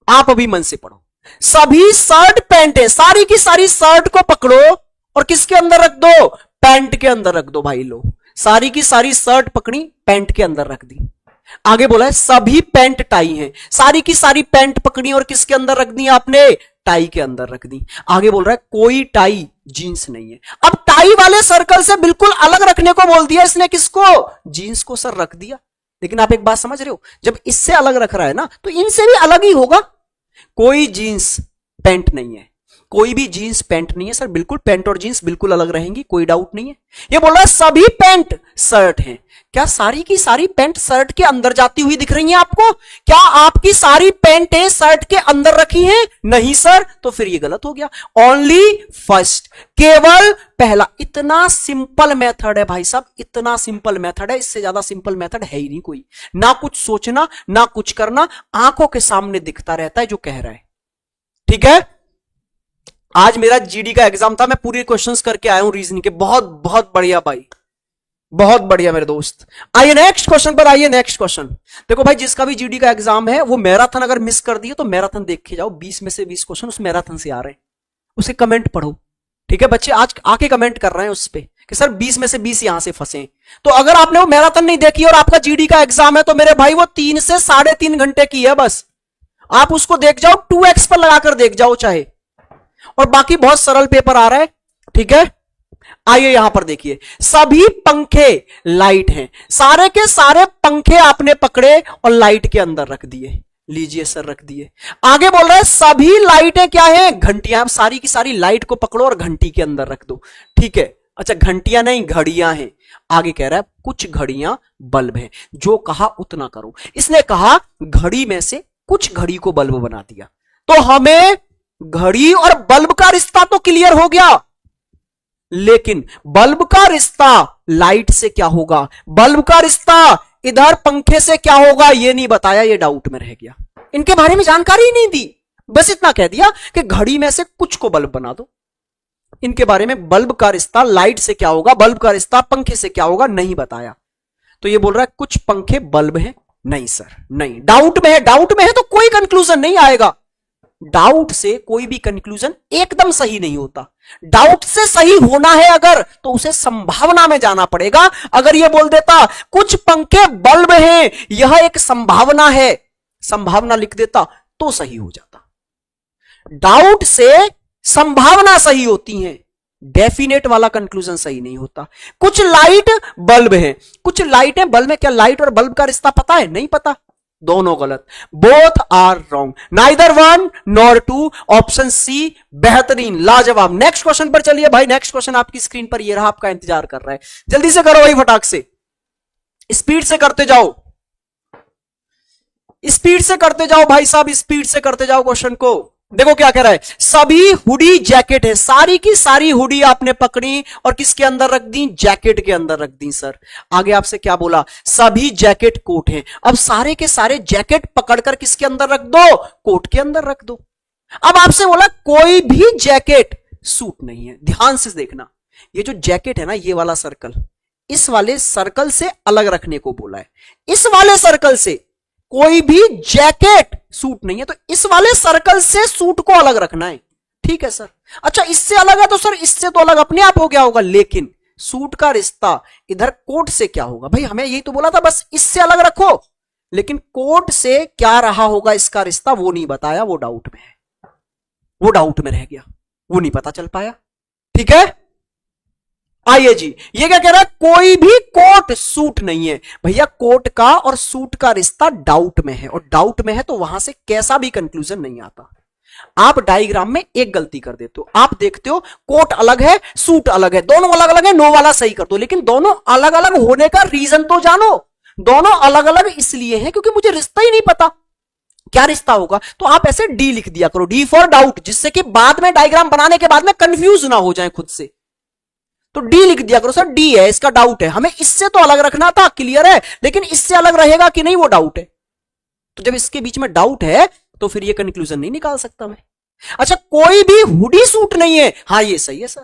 आप अभी मन से पढ़ो। सभी शर्ट पैंट है, सारी की सारी शर्ट को पकड़ो और किसके अंदर रख दो, पैंट के अंदर रख दो भाई। लो सारी की सारी शर्ट पकड़ी, पैंट के अंदर रख दी। आगे बोला है सभी पैंट टाई हैं, सारी की सारी पैंट पकड़ी और किसके अंदर रख दी आपने, टाई के अंदर रख दी। आगे बोल रहा है कोई टाई जीन्स नहीं है। अब टाई वाले सर्कल से बिल्कुल अलग रखने को बोल दिया इसने, किसको, जीन्स को सर रख दिया। लेकिन आप एक बात समझ रहे हो, जब इससे अलग रख रहा है ना तो इनसे भी अलग ही होगा। कोई जीन्स पैंट नहीं है, कोई भी जीन्स पैंट नहीं है सर, बिल्कुल पैंट और जीन्स बिल्कुल अलग रहेंगी, कोई डाउट नहीं है। ये बोल रहा है सभी पैंट शर्ट हैं। क्या सारी की सारी पैंट शर्ट के अंदर जाती हुई दिख रही हैं आपको? क्या आपकी सारी पैंटें शर्ट के अंदर रखी हैं? नहीं सर, तो फिर ये गलत हो गया। ओनली फर्स्ट, केवल पहला। इतना सिंपल मेथड है भाई साहब, इतना सिंपल मेथड है, इससे ज्यादा सिंपल मेथड है ही नहीं कोई। ना कुछ सोचना ना कुछ करना, आंखों के सामने दिखता रहता है जो कह रहा है। ठीक है, आज मेरा जीडी का एग्जाम था, मैं पूरे क्वेश्चंस करके आया हूं रीजनिंग के। बहुत बहुत बढ़िया भाई, बहुत बढ़िया मेरे दोस्त। आइए नेक्स्ट क्वेश्चन पर आइए। नेक्स्ट क्वेश्चन देखो भाई, जिसका भी जीडी का एग्जाम है वो मैराथन अगर मिस कर दिए तो मैराथन देख के जाओ। 20 में से 20 क्वेश्चन उस मैराथन से आ रहे हैं, उसे कमेंट पढ़ो। ठीक है बच्चे, आज आके कमेंट कर रहे हैं उस पर कि सर 20 में से 20 यहां से फंसे। तो अगर आपने वो मैराथन नहीं देखी और आपका जीडी का एग्जाम है तो मेरे भाई वो 3 से 3.5 घंटे की है बस। आप उसको देख जाओ, 2x पर लगाकर देख जाओ चाहे, और बाकी बहुत सरल पेपर आ रहा है। ठीक है, आइए यहां पर देखिए, सभी पंखे लाइट हैं, सारे के सारे पंखे आपने पकड़े और लाइट के अंदर रख दिए। लीजिए सर रख दिए। आगे बोल रहा है सभी लाइटें क्या हैं, घंटियां। आप सारी की सारी लाइट को पकड़ो और घंटी के अंदर रख दो। ठीक है, अच्छा घंटियां नहीं घड़ियां हैं। आगे कह रहा है कुछ घड़ियां बल्ब हैं। जो कहा उतना करो। इसने कहा घड़ी में से कुछ घड़ी को बल्ब बना दिया, तो हमें घड़ी और बल्ब का रिश्ता तो क्लियर हो गया, लेकिन बल्ब का रिश्ता लाइट से क्या होगा, बल्ब का रिश्ता इधर पंखे से क्या होगा, यह नहीं बताया। ये डाउट में रह गया, इनके बारे में जानकारी ही नहीं दी। बस इतना कह दिया कि घड़ी में से कुछ को बल्ब बना दो। इनके बारे में बल्ब का रिश्ता लाइट से क्या होगा, बल्ब का रिश्ता पंखे से क्या होगा, नहीं बताया। तो ये बोल रहा है कुछ पंखे बल्ब हैं। नहीं सर, नहीं, डाउट में है, डाउट में है तो कोई कंक्लूजन नहीं आएगा। डाउट से कोई भी कंक्लूजन एकदम सही नहीं होता। डाउट से सही होना है अगर, तो उसे संभावना में जाना पड़ेगा। अगर यह बोल देता कुछ पंखे बल्ब हैं, यह एक संभावना है, संभावना लिख देता तो सही हो जाता। डाउट से संभावना सही होती है, डेफिनेट वाला कंक्लूजन सही नहीं होता। कुछ लाइट बल्ब है, कुछ लाइट है बल्ब में, क्या लाइट और बल्ब का रिश्ता पता है? नहीं पता, दोनों गलत, both are wrong, neither one nor two, option C बेहतरीन, लाजवाब। नेक्स्ट क्वेश्चन पर चलिए भाई, नेक्स्ट क्वेश्चन आपकी स्क्रीन पर ये रहा, आपका इंतजार कर रहा है, जल्दी से करो भाई, फटाक से, स्पीड से करते जाओ, स्पीड से करते जाओ भाई साहब, स्पीड से करते जाओ क्वेश्चन को। देखो क्या कह रहा है, सभी हुडी जैकेट है, सारी की सारी हुडी आपने पकड़ी और किसके अंदर रख दी? जैकेट के अंदर रख दी। सर आगे आपसे क्या बोला? सभी जैकेट कोट हैं। अब सारे के सारे जैकेट पकड़कर किसके अंदर रख दो? कोट के अंदर रख दो। अब आपसे बोला कोई भी जैकेट सूट नहीं है। ध्यान से देखना, ये जो जैकेट है ना, ये वाला सर्कल, इस वाले सर्कल से अलग रखने को बोला है। इस वाले सर्कल से कोई भी जैकेट सूट नहीं है, तो इस वाले सर्कल से सूट को अलग रखना है। ठीक है सर। अच्छा इससे अलग है तो सर इससे तो अलग अपने आप हो गया होगा, लेकिन सूट का रिश्ता इधर कोट से क्या होगा? भाई हमें यही तो बोला था बस इससे अलग रखो, लेकिन कोट से क्या रहा होगा इसका रिश्ता वो नहीं बताया, वो डाउट में है, वो डाउट में रह गया, वो नहीं पता चल पाया। ठीक है, आइए जी, ये क्या कह रहा है? कोई भी कोट सूट नहीं है। भैया कोट का और सूट का रिश्ता डाउट में है, और डाउट में है तो वहां से कैसा भी कंक्लूजन नहीं आता। आप डायग्राम में एक गलती कर देते हो, आप देखते हो कोट अलग है सूट अलग है, दोनों अलग अलग है, नो वाला सही कर दो, लेकिन दोनों अलग अलग होने का रीजन तो जानो। दोनों अलग अलग इसलिए हैं क्योंकि मुझे रिश्ता ही नहीं पता क्या रिश्ता होगा, तो आप ऐसे डी लिख दिया करो, डी फॉर डाउट, जिससे कि बाद में डायग्राम बनाने के बाद में कंफ्यूज ना हो जाए खुद से। तो डी लिख दिया करो, सर डी है, इसका डाउट है, हमें इससे तो अलग रखना था, क्लियर है, लेकिन इससे अलग रहेगा कि नहीं वो डाउट है। तो जब इसके बीच में डाउट है तो फिर ये कंक्लूजन नहीं निकाल सकता मैं। अच्छा कोई भी हुडी सूट नहीं है, हाँ ये सही है सर।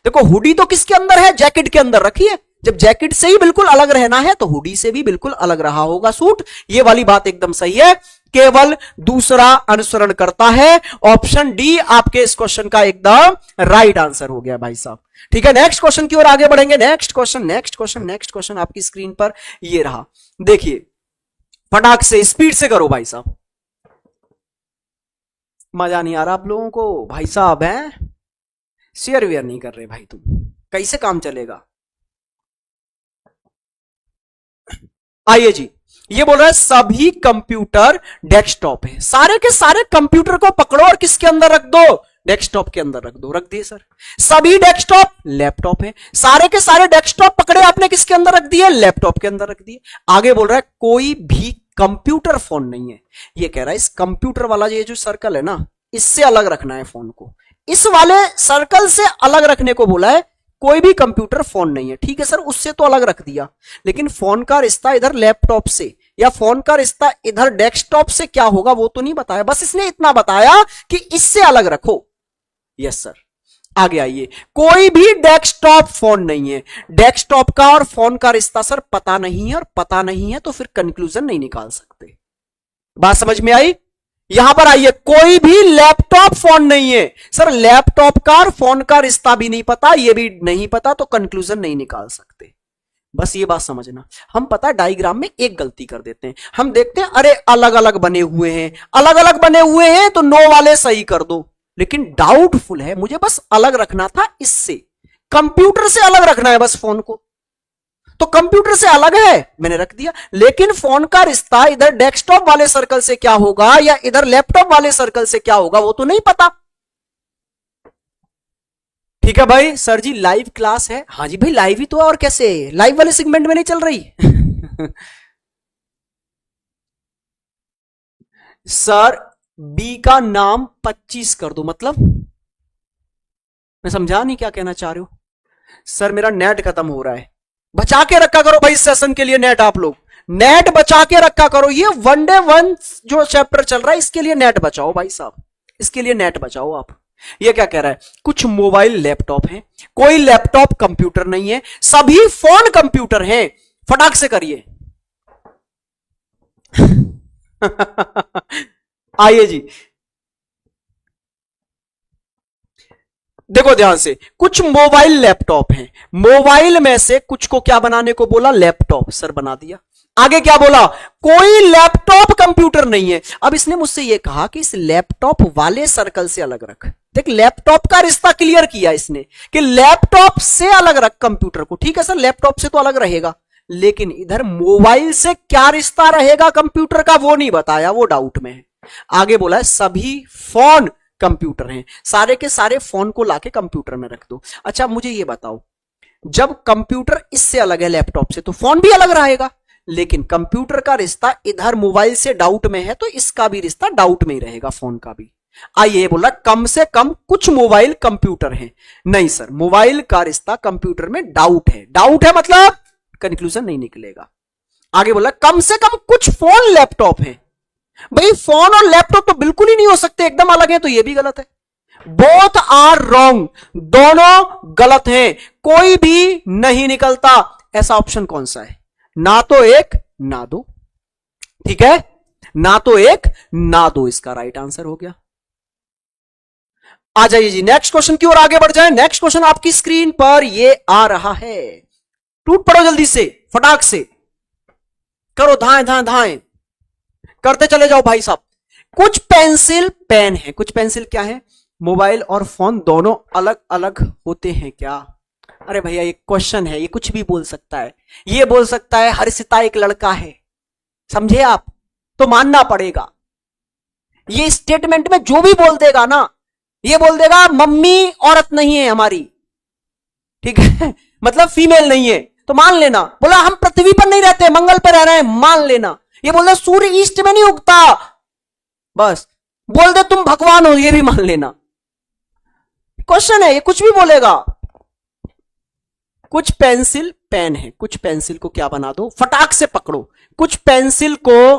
देखो हुडी तो किसके अंदर है? जैकेट के अंदर रखी है। जब जैकेट से ही बिल्कुल अलग रहना है तो हुडी से भी बिल्कुल अलग रहा होगा सूट, ये वाली बात एकदम सही है। केवल दूसरा अनुसरण करता है, ऑप्शन डी आपके इस क्वेश्चन का एकदम राइट आंसर हो गया भाई साहब। ठीक है, नेक्स्ट क्वेश्चन की ओर आगे बढ़ेंगे। Next question, next question, next question आपकी स्क्रीन पर ये रहा, देखिए फटाक से स्पीड से करो भाई साहब, मजा नहीं आ रहा आप लोगों को भाई साहब, हैं शेयर वेयर नहीं कर रहे भाई, तुम कैसे काम चलेगा? आइए जी, ये बोल रहा है सभी कंप्यूटर डेस्कटॉप है, सारे के सारे कंप्यूटर को पकड़ो और किसके अंदर रख दो? डेस्कटॉप के अंदर रख दो। रख दिए सर। सभी डेस्कटॉप लैपटॉप है, सारे के सारे डेस्कटॉप पकड़े आपने किसके अंदर रख दिए? लैपटॉप के अंदर रख दिए। आगे बोल रहा है कोई भी कंप्यूटर फोन नहीं है। ये कह रहा है इस कंप्यूटर वाला ये जो सर्कल है ना, इससे अलग रखना है फोन को, इस वाले सर्कल से अलग रखने को बोला है। कोई भी कंप्यूटर फोन नहीं है, ठीक है सर, उससे तो अलग रख दिया, लेकिन फोन का रिश्ता इधर लैपटॉप से या फोन का रिश्ता इधर डेस्कटॉप से क्या होगा वो तो नहीं बताया, बस इसने इतना बताया कि इससे अलग रखो। Yes sir. आगे आइए, कोई भी डेस्कटॉप फोन नहीं है। डेस्कटॉप का और फोन का रिश्ता सर पता नहीं है, और पता नहीं है तो फिर कंक्लूजन नहीं निकाल सकते। बात समझ में आई? यहां पर आइए, कोई भी लैपटॉप फोन नहीं है। सर लैपटॉप का और फोन का रिश्ता भी नहीं पता, ये भी नहीं पता, तो कंक्लूजन नहीं निकाल सकते। बस ये बात समझना। हम पता डायग्राम में एक गलती कर देते हैं, हम देखते हैं अरे अलग अलग बने हुए हैं, अलग अलग बने हुए हैं तो नो वाले सही कर दो, लेकिन डाउटफुल है, मुझे बस अलग रखना था, इससे कंप्यूटर से अलग रखना है बस फोन को, तो कंप्यूटर से अलग है मैंने रख दिया, लेकिन फोन का रिश्ता इधर डेस्कटॉप वाले सर्कल से क्या होगा या इधर लैपटॉप वाले सर्कल से क्या होगा वो तो नहीं पता। ठीक है भाई। सर जी लाइव क्लास है? हाँ जी भाई लाइव ही तो है, और कैसे लाइव वाले सेगमेंट में नहीं चल रही? सर बी का नाम 25 कर दो, मतलब मैं समझा नहीं क्या कहना चाह रहे हो। सर मेरा नेट खत्म हो रहा है, बचा के रखा करो भाई इस सेशन के लिए नेट, आप लोग नेट बचा के रखा करो, ये वन डे वन जो चैप्टर चल रहा है इसके लिए नेट बचाओ भाई साहब, इसके लिए नेट बचाओ आप। ये क्या कह रहा है? कुछ मोबाइल लैपटॉप हैं, कोई लैपटॉप कंप्यूटर नहीं है, सभी फोन कंप्यूटर हैं। फटाक से करिए। आइए जी, देखो ध्यान से, कुछ मोबाइल लैपटॉप हैं, मोबाइल में से कुछ को क्या बनाने को बोला? लैपटॉप। सर बना दिया। आगे क्या बोला? कोई लैपटॉप कंप्यूटर नहीं है। अब इसने मुझसे यह कहा कि इस लैपटॉप वाले सर्कल से अलग रख। देख, लैपटॉप का रिश्ता क्लियर किया इसने कि लैपटॉप से अलग रख कंप्यूटर को। ठीक है सर, लैपटॉप से तो अलग रहेगा, लेकिन इधर मोबाइल से क्या रिश्ता रहेगा कंप्यूटर का, वो नहीं बताया, वो डाउट में है। आगे बोला है सभी फोन कंप्यूटर हैं, सारे के सारे फोन को लाके कंप्यूटर में रख दो। अच्छा मुझे ये बताओ, जब कंप्यूटर इससे अलग है लैपटॉप से, तो फोन भी अलग रहेगा, लेकिन कंप्यूटर का रिश्ता इधर मोबाइल से डाउट में है, तो इसका भी रिश्ता डाउट में ही रहेगा, फोन का भी। आइए, बोला कम से कम कुछ मोबाइल कंप्यूटर हैं। नहीं सर, मोबाइल का रिश्ता कंप्यूटर में डाउट है। डाउट है मतलब कंक्लूजन नहीं निकलेगा। आगे बोला कम से कम कुछ फोन लैपटॉप हैं। भाई फोन और लैपटॉप तो बिल्कुल ही नहीं हो सकते, एकदम अलग है, तो यह भी गलत है। बोथ आर रॉन्ग, दोनों गलत हैं, कोई भी नहीं निकलता। ऐसा ऑप्शन कौन सा है? ना तो एक ना दो। ठीक है, ना तो एक ना दो, इसका राइट आंसर हो गया। आ जाइए जी नेक्स्ट क्वेश्चन की ओर आगे बढ़ जाए। नेक्स्ट क्वेश्चन आपकी स्क्रीन पर ये आ रहा है, टूट पड़ो जल्दी से, फटाक से करो, धाएं धाएं धाएं करते चले जाओ भाई साहब। कुछ पेंसिल पेन है। कुछ पेंसिल क्या है? मोबाइल और फोन दोनों अलग अलग होते हैं क्या? अरे भैया ये क्वेश्चन है, ये कुछ भी बोल सकता है। ये बोल सकता है हर्षिता एक लड़का है, समझे आप, तो मानना पड़ेगा। ये स्टेटमेंट में जो भी बोल देगा ना, ये बोल देगा मम्मी औरत नहीं है हमारी, ठीक है, मतलब फीमेल नहीं है, तो मान लेना। बोला हम पृथ्वी पर नहीं रहते, मंगल पर रह रहे हैं, मान लेना। ये बोल दे सूर्य ईस्ट में नहीं उगता, बस बोल दे तुम भगवान हो, ये भी मान लेना। क्वेश्चन है, ये कुछ भी बोलेगा। कुछ पेंसिल पेन है, कुछ पेंसिल को क्या बना दो, फटाक से पकड़ो। कुछ पेंसिल को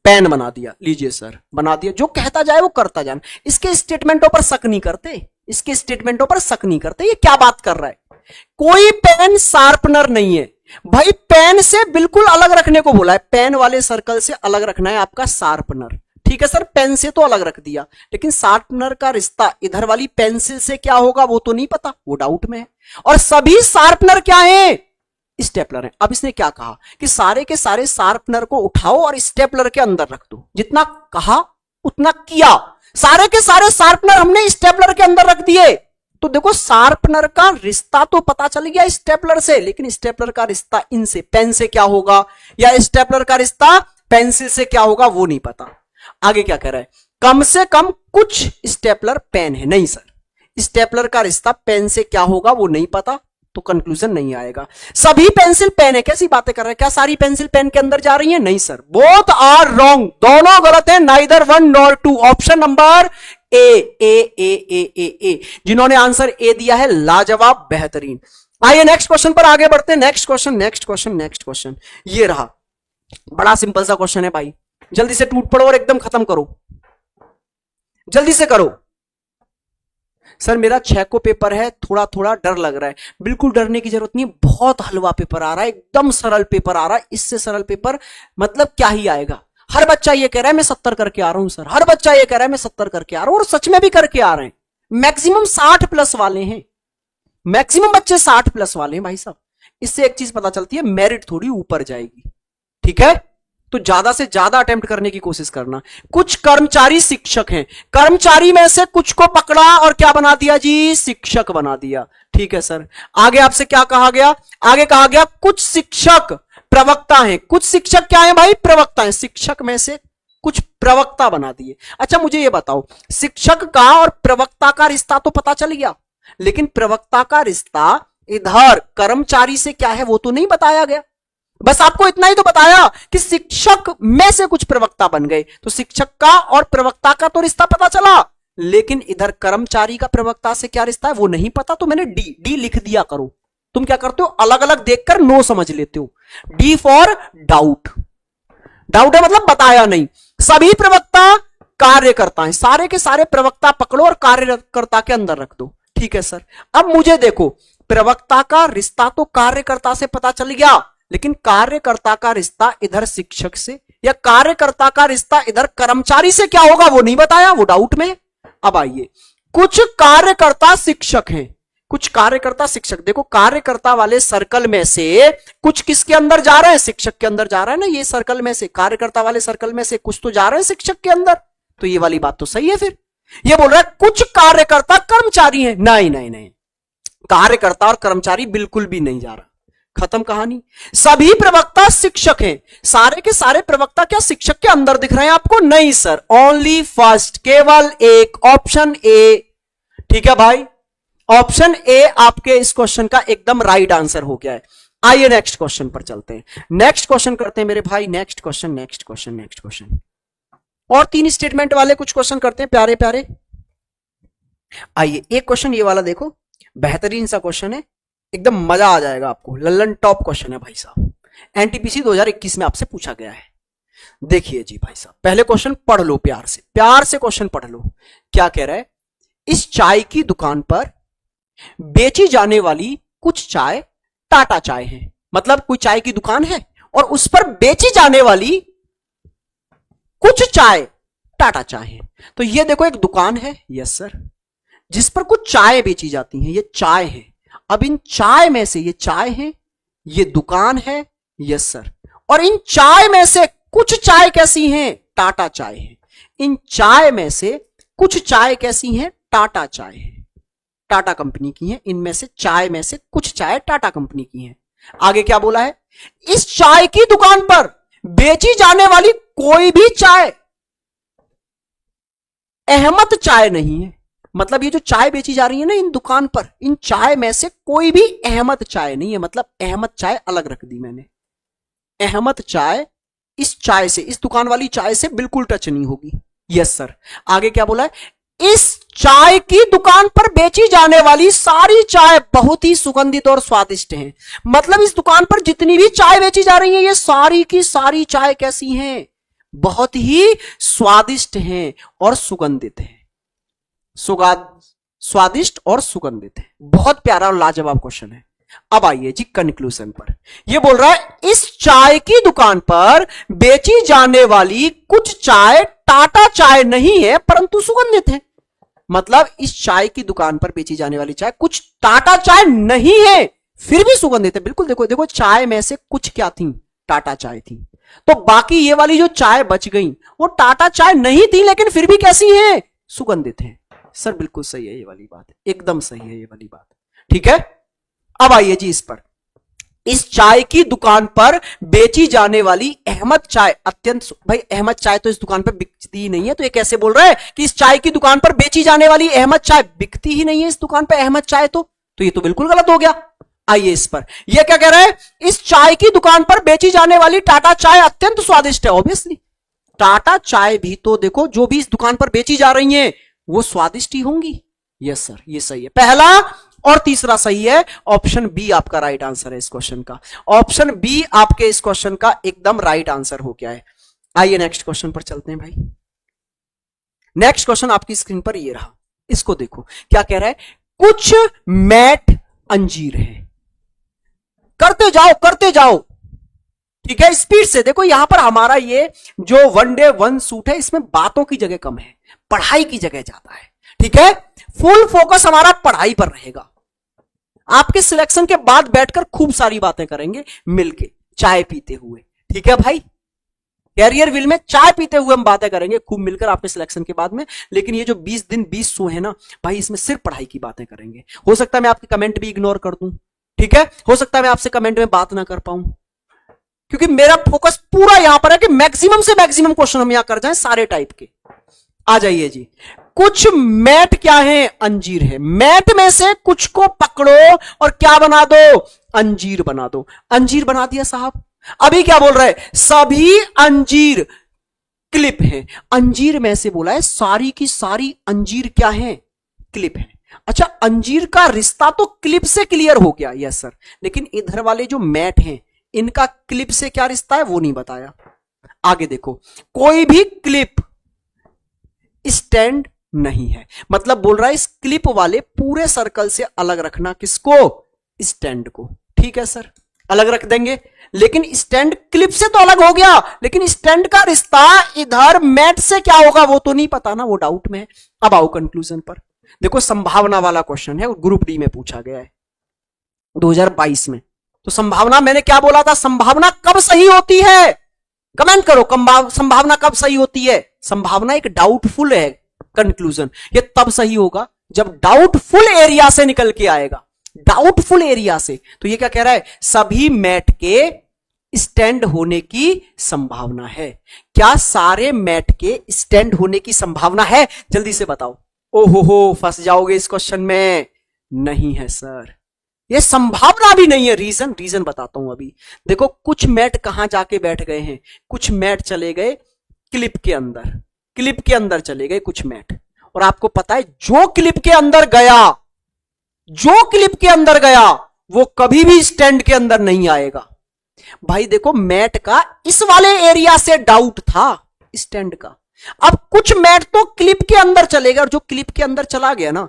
पेन बना दिया, लीजिए सर बना दिया। जो कहता जाए वो करता जाना, इसके स्टेटमेंटों पर शक नहीं करते, इसके स्टेटमेंटों पर शक नहीं करते। ये क्या बात कर रहा है? कोई पेन शार्पनर नहीं है भाई, पेन से बिल्कुल अलग रखने को बोला है, पेन वाले सर्कल से अलग रखना है आपका शार्पनर। ठीक है सर, पेन से तो अलग रख दिया, लेकिन शार्पनर का रिश्ता इधर वाली पेंसिल से क्या होगा वो तो नहीं पता, वो डाउट में है। और सभी शार्पनर क्या है? स्टेपलर है। अब इसने क्या कहा कि सारे के सारे शार्पनर को उठाओ और स्टेपलर के अंदर रख दो। जितना कहा उतना किया, सारे के सारे शार्पनर हमने स्टेपलर के अंदर रख दिए। तो देखो शार्पनर का रिश्ता तो पता चल गया स्टेपलर से, लेकिन स्टेपलर का रिश्ता इनसे, पेन से क्या होगा, या स्टेपलर का रिश्ता पेंसिल से क्या होगा वो नहीं पता। आगे क्या कह रहा है? कम से कम कुछ स्टेपलर पेन है। नहीं सर, स्टेपलर का रिश्ता पेन से क्या होगा वो नहीं पता, तो कंक्लूजन नहीं आएगा। सभी पेंसिल पेन है, कैसी बातें कर रहे हैं? क्या सारी पेंसिल पेन के अंदर जा रही है? नहीं सर, बोथ आर रॉन्ग, दोनों गलत है, neither one nor two. Option number A A A A A A. जिन्होंने आंसर ए दिया है लाजवाब, बेहतरीन। आइए नेक्स्ट क्वेश्चन पर आगे बढ़ते हैं। Next question next question next question ये रहा, बड़ा सिंपल सा क्वेश्चन है भाई, जल्दी से टूट पड़ो और एकदम खत्म करो, जल्दी से करो। सर मेरा 6 को पेपर है, थोड़ा थोड़ा डर लग रहा है। बिल्कुल डरने की जरूरत नहीं, बहुत हलवा पेपर आ रहा है, एकदम सरल पेपर आ रहा है। इससे सरल पेपर मतलब क्या ही आएगा। हर बच्चा ये कह रहा है मैं 70 करके आ रहा हूं सर, हर बच्चा ये कह रहा है मैं 70 करके आ रहा हूं, और सच में भी करके आ रहे हैं। मैक्सिमम 60 प्लस वाले हैं, मैक्सिमम बच्चे 60 प्लस वाले हैं भाई साहब। इससे एक चीज पता चलती है, मेरिट थोड़ी ऊपर जाएगी। ठीक है, तो ज्यादा से ज्यादा अटेम्प्ट करने की कोशिश करना। कुछ कर्मचारी शिक्षक हैं, कर्मचारी में से कुछ को पकड़ा और क्या बना दिया जी? शिक्षक बना दिया। ठीक है सर, आगे आपसे क्या कहा गया? आगे कहा गया कुछ शिक्षक प्रवक्ता हैं। कुछ शिक्षक क्या है भाई? प्रवक्ता हैं। शिक्षक में से कुछ प्रवक्ता बना दिए। अच्छा मुझे ये बताओ, शिक्षक का और प्रवक्ता का रिश्ता तो पता चल गया, लेकिन प्रवक्ता का रिश्ता इधर कर्मचारी से क्या है वो तो नहीं बताया गया। बस आपको इतना ही तो बताया कि शिक्षक में से कुछ प्रवक्ता बन गए, तो शिक्षक का और प्रवक्ता का तो रिश्ता पता चला, लेकिन इधर कर्मचारी का प्रवक्ता से क्या रिश्ता है वो नहीं पता। तो मैंने डी डी लिख दिया करो। तुम क्या करते हो, अलग अलग देखकर नो समझ लेते हो। डी फॉर डाउट, डाउट है मतलब बताया नहीं। सभी प्रवक्ता कार्यकर्ता है, सारे के सारे प्रवक्ता पकड़ो और कार्यकर्ता के अंदर रख दो। ठीक है सर। अब मुझे देखो, प्रवक्ता का रिश्ता तो कार्यकर्ता से पता चल गया, लेकिन कार्यकर्ता का रिश्ता इधर शिक्षक से या कार्यकर्ता का रिश्ता इधर कर्मचारी से क्या होगा वो नहीं बताया, वो डाउट में। अब आइए, कुछ कार्यकर्ता शिक्षक हैं, कुछ कार्यकर्ता शिक्षक। देखो कार्यकर्ता वाले सर्कल में से कुछ किसके अंदर जा रहे हैं, शिक्षक के अंदर जा रहा है ना। ये सर्कल में से, कार्यकर्ता वाले सर्कल में से कुछ तो जा रहे हैं शिक्षक के अंदर, तो ये वाली बात तो सही है। फिर ये बोल रहा है कुछ कार्यकर्ता कर्मचारी हैं, नहीं नहीं नहीं, कार्यकर्ता और कर्मचारी बिल्कुल भी नहीं जा रहा, खत्म कहानी। सभी प्रवक्ता शिक्षक हैं, सारे के सारे प्रवक्ता क्या शिक्षक के अंदर दिख रहे हैं आपको, नहीं सर, ओनली फर्स्ट, केवल एक, ऑप्शन ए। ठीक है भाई, ऑप्शन ए आपके इस क्वेश्चन का एकदम राइट आंसर हो गया है। आइए नेक्स्ट क्वेश्चन पर चलते हैं, नेक्स्ट क्वेश्चन करते हैं मेरे भाई, next question next question next question, और 3 स्टेटमेंट वाले कुछ क्वेश्चन करते हैं प्यारे प्यारे। आइए एक क्वेश्चन ये वाला देखो, बेहतरीन सा क्वेश्चन है, एकदम मजा आ जाएगा आपको, लल्लन टॉप क्वेश्चन है भाई साहब, एनटीपीसी 2021 में आपसे पूछा गया है। देखिए जी भाई साहब, पहले क्वेश्चन पढ़ लो, प्यार से क्वेश्चन पढ़ लो। क्या कह रहा है, इस चाय की दुकान पर बेची जाने वाली कुछ चाय टाटा चाय है। मतलब कोई चाय की दुकान है और उस पर बेची जाने वाली कुछ चाय टाटा चाय है। तो ये देखो एक दुकान है, यस सर, जिस पर कुछ चाय बेची जाती हैं, ये चाय है। अब इन चाय में से, ये चाय है, ये दुकान है, यस सर, और इन चाय में से कुछ चाय कैसी हैं, टाटा चाय है। इन चाय में से कुछ चाय कैसी हैं, टाटा चाय है, टाटा कंपनी की है। इनमें से चाय में से कुछ चाय टाटा कंपनी की है। आगे क्या बोला है, इस चाय की दुकान पर बेची जाने वाली कोई भी चाय अहमद चाय नहीं है। मतलब ये जो चाय बेची जा रही है ना इन दुकान पर, इन चाय में से कोई भी अहमद चाय नहीं है। मतलब अहमद चाय अलग रख दी मैंने, अहमद चाय इस चाय से, इस दुकान वाली चाय से बिल्कुल टच नहीं होगी। Yes sir. आगे क्या बोला है, इस चाय की दुकान पर बेची जाने वाली सारी चाय बहुत ही सुगंधित और स्वादिष्ट हैं। मतलब इस दुकान पर जितनी भी चाय बेची जा रही है, ये सारी की सारी चाय कैसी हैं, बहुत ही स्वादिष्ट हैं और सुगंधित हैं। स्वादिष्ट और सुगंधित है। बहुत प्यारा और लाजवाब क्वेश्चन है। अब आइए जी कंक्लूजन पर। यह बोल रहा है इस चाय की दुकान पर बेची जाने वाली कुछ चाय टाटा चाय नहीं है परंतु सुगंधित है। मतलब इस चाय की दुकान पर बेची जाने वाली चाय कुछ टाटा चाय नहीं है फिर भी सुगंधित है। बिल्कुल देखो देखो, चाय में से कुछ क्या थी, टाटा चाय थी। तो बाकी ये वाली जो चाय बच गई वो टाटा चाय नहीं थी लेकिन फिर भी कैसी है, सुगंधित है। सर बिल्कुल सही है ये वाली बात, एकदम सही है ये वाली बात। ठीक है, अब आइए जी इस पर। इस चाय की दुकान पर बेची जाने वाली अहमद चाय अत्यंत, भाई अहमद चाय तो इस दुकान पर बिकती ही नहीं है, तो ये कैसे बोल रहा है कि इस चाय की दुकान पर बेची जाने वाली अहमद चाय बिकती ही नहीं है इस दुकान पर अहमद चाय, तो ये तो बिल्कुल गलत हो गया। आइए इस पर, यह क्या कह रहा है, इस चाय की दुकान पर बेची जाने वाली टाटा चाय अत्यंत स्वादिष्ट है। ऑब्वियसली टाटा चाय भी तो देखो जो भी इस दुकान पर बेची जा रही है वो स्वादिष्ट ही होंगी। यस सर, ये सही है, पहला और तीसरा सही है। ऑप्शन बी आपका राइट आंसर है इस क्वेश्चन का। ऑप्शन बी आपके इस क्वेश्चन का एकदम राइट आंसर हो गया है। आइए नेक्स्ट क्वेश्चन पर चलते हैं भाई। नेक्स्ट क्वेश्चन आपकी स्क्रीन पर ये रहा, इसको देखो क्या कह रहा है, कुछ मैट अंजीर है। करते जाओ करते जाओ, ठीक है, स्पीड से देखो। यहां पर हमारा ये जो वन डे वन सूट है इसमें बातों की जगह कम है, पढ़ाई की जगह ज्यादा है। ठीक है, फुल फोकस हमारा पढ़ाई पर रहेगा। आपके सिलेक्शन के बाद बैठकर खूब सारी बातें करेंगे मिलके चाय पीते हुए। ठीक है भाई, कैरियर व्हील में चाय पीते हुए हम बातें करेंगे खूब मिलकर आपके सिलेक्शन के बाद में। लेकिन ये जो 20 दिन 20 शो है ना भाई, इसमें सिर्फ पढ़ाई की बातें करेंगे। हो सकता है मैं आपके कमेंट भी इग्नोर कर दूं, ठीक है, हो सकता है मैं आपसे कमेंट में बात ना कर पाऊं, क्योंकि मेरा फोकस पूरा यहां पर है कि मैक्सिमम से मैक्सिमम क्वेश्चन हम यहां कर जाएं सारे टाइप के। आ जाइए जी, कुछ मैट क्या है, अंजीर है। मैट में से कुछ को पकड़ो और क्या बना दो, अंजीर बना दो। अंजीर बना दिया साहब। अभी क्या बोल रहा है, सभी अंजीर क्लिप है। अंजीर में से बोला है सारी की सारी अंजीर क्या है, क्लिप है। अच्छा, अंजीर का रिश्ता तो क्लिप से क्लियर हो गया, यस सर, लेकिन इधर वाले जो मैट हैं इनका क्लिप से क्या रिश्ता है वो नहीं बताया। आगे देखो, कोई भी क्लिप स्टैंड नहीं है। मतलब बोल रहा है इस क्लिप वाले पूरे सर्कल से अलग रखना, किसको? स्टैंड को। ठीक है सर, अलग रख देंगे। लेकिन स्टैंड क्लिप से तो अलग हो गया, लेकिन स्टैंड का रिश्ता इधर मैट से क्या होगा वो तो नहीं पता ना, वो डाउट में है। अब आओ कंक्लूजन पर। देखो संभावना वाला क्वेश्चन है, ग्रुप डी में पूछा गया है 2022 में। तो संभावना, मैंने क्या बोला था, संभावना कब सही होती है? कमेंट करो, संभावना कब सही होती है? संभावना एक डाउटफुल है कंक्लूजन, ये तब सही होगा जब डाउटफुल एरिया से निकल के आएगा, डाउटफुल एरिया से। तो ये क्या कह रहा है? सभी मैट के स्टैंड होने की संभावना है। क्या सारे मैट के स्टैंड होने की संभावना है? जल्दी से बताओ। ओहो हो, फंस जाओगे इस क्वेश्चन में। नहीं है सर, ये संभावना भी नहीं है। रीजन बताता हूं अभी। देखो कुछ मैट कहां जाके बैठ गए हैं, कुछ मैट चले गए क्लिप के अंदर, क्लिप के अंदर चले गए कुछ मैट। और आपको पता है जो क्लिप के अंदर गया, जो क्लिप के अंदर गया वो कभी भी स्टैंड के अंदर नहीं आएगा। भाई देखो मैट का इस वाले एरिया से डाउट था स्टैंड का। अब कुछ मैट तो क्लिप के अंदर चलेगा, और जो क्लिप के अंदर चला गया ना,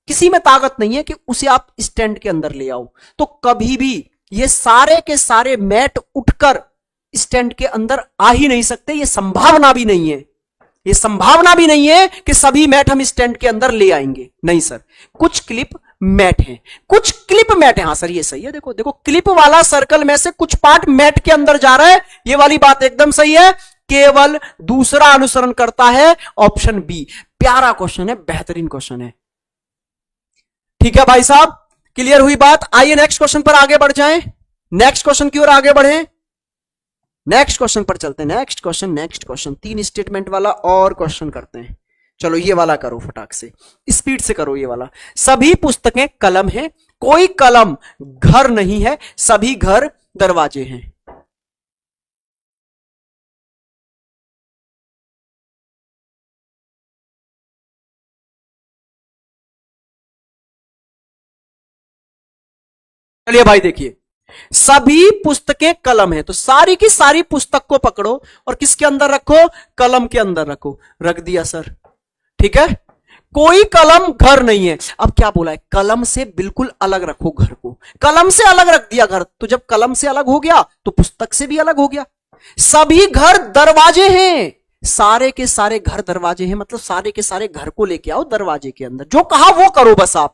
किसी में ताकत नहीं है कि उसे आप स्टैंड के अंदर ले आओ। तो कभी भी ये सारे के सारे मैट उठकर स्टैंड के अंदर आ ही नहीं सकते। ये संभावना भी नहीं है, ये संभावना भी नहीं है कि सभी मैट हम स्टैंड के अंदर ले आएंगे। नहीं सर, कुछ क्लिप मैट हैं, कुछ क्लिप मैट है। हाँ सर ये सही है। देखो देखो क्लिप वाला सर्कल में से कुछ पार्ट मैट के अंदर जा रहा है, ये वाली बात एकदम सही है। केवल दूसरा अनुसरण करता है, ऑप्शन बी। प्यारा क्वेश्चन है, बेहतरीन क्वेश्चन है। ठीक है भाई साहब, क्लियर हुई बात। आइए नेक्स्ट क्वेश्चन पर आगे बढ़ जाएं, नेक्स्ट क्वेश्चन की ओर आगे बढ़े, नेक्स्ट क्वेश्चन पर चलते हैं। नेक्स्ट क्वेश्चन 3 स्टेटमेंट वाला और क्वेश्चन करते हैं। चलो ये वाला करो, फटाक से स्पीड से करो ये वाला। सभी पुस्तकें कलम हैं, कोई कलम घर नहीं है, सभी घर दरवाजे हैं। चलिए भाई देखिए, सभी पुस्तकें कलम है, तो सारी की सारी पुस्तक को पकड़ो और किसके अंदर रखो? कलम के अंदर रखो। रख दिया सर, ठीक है। कोई कलम घर नहीं है। अब क्या बोला है? कलम से बिल्कुल अलग रखो घर को। कलम से अलग रख दिया घर, तो जब कलम से अलग हो गया तो पुस्तक से भी अलग हो गया। सभी घर दरवाजे हैं, सारे के सारे घर दरवाजे हैं, मतलब सारे के सारे घर को लेके आओ दरवाजे के अंदर। जो कहा वो करो बस आप।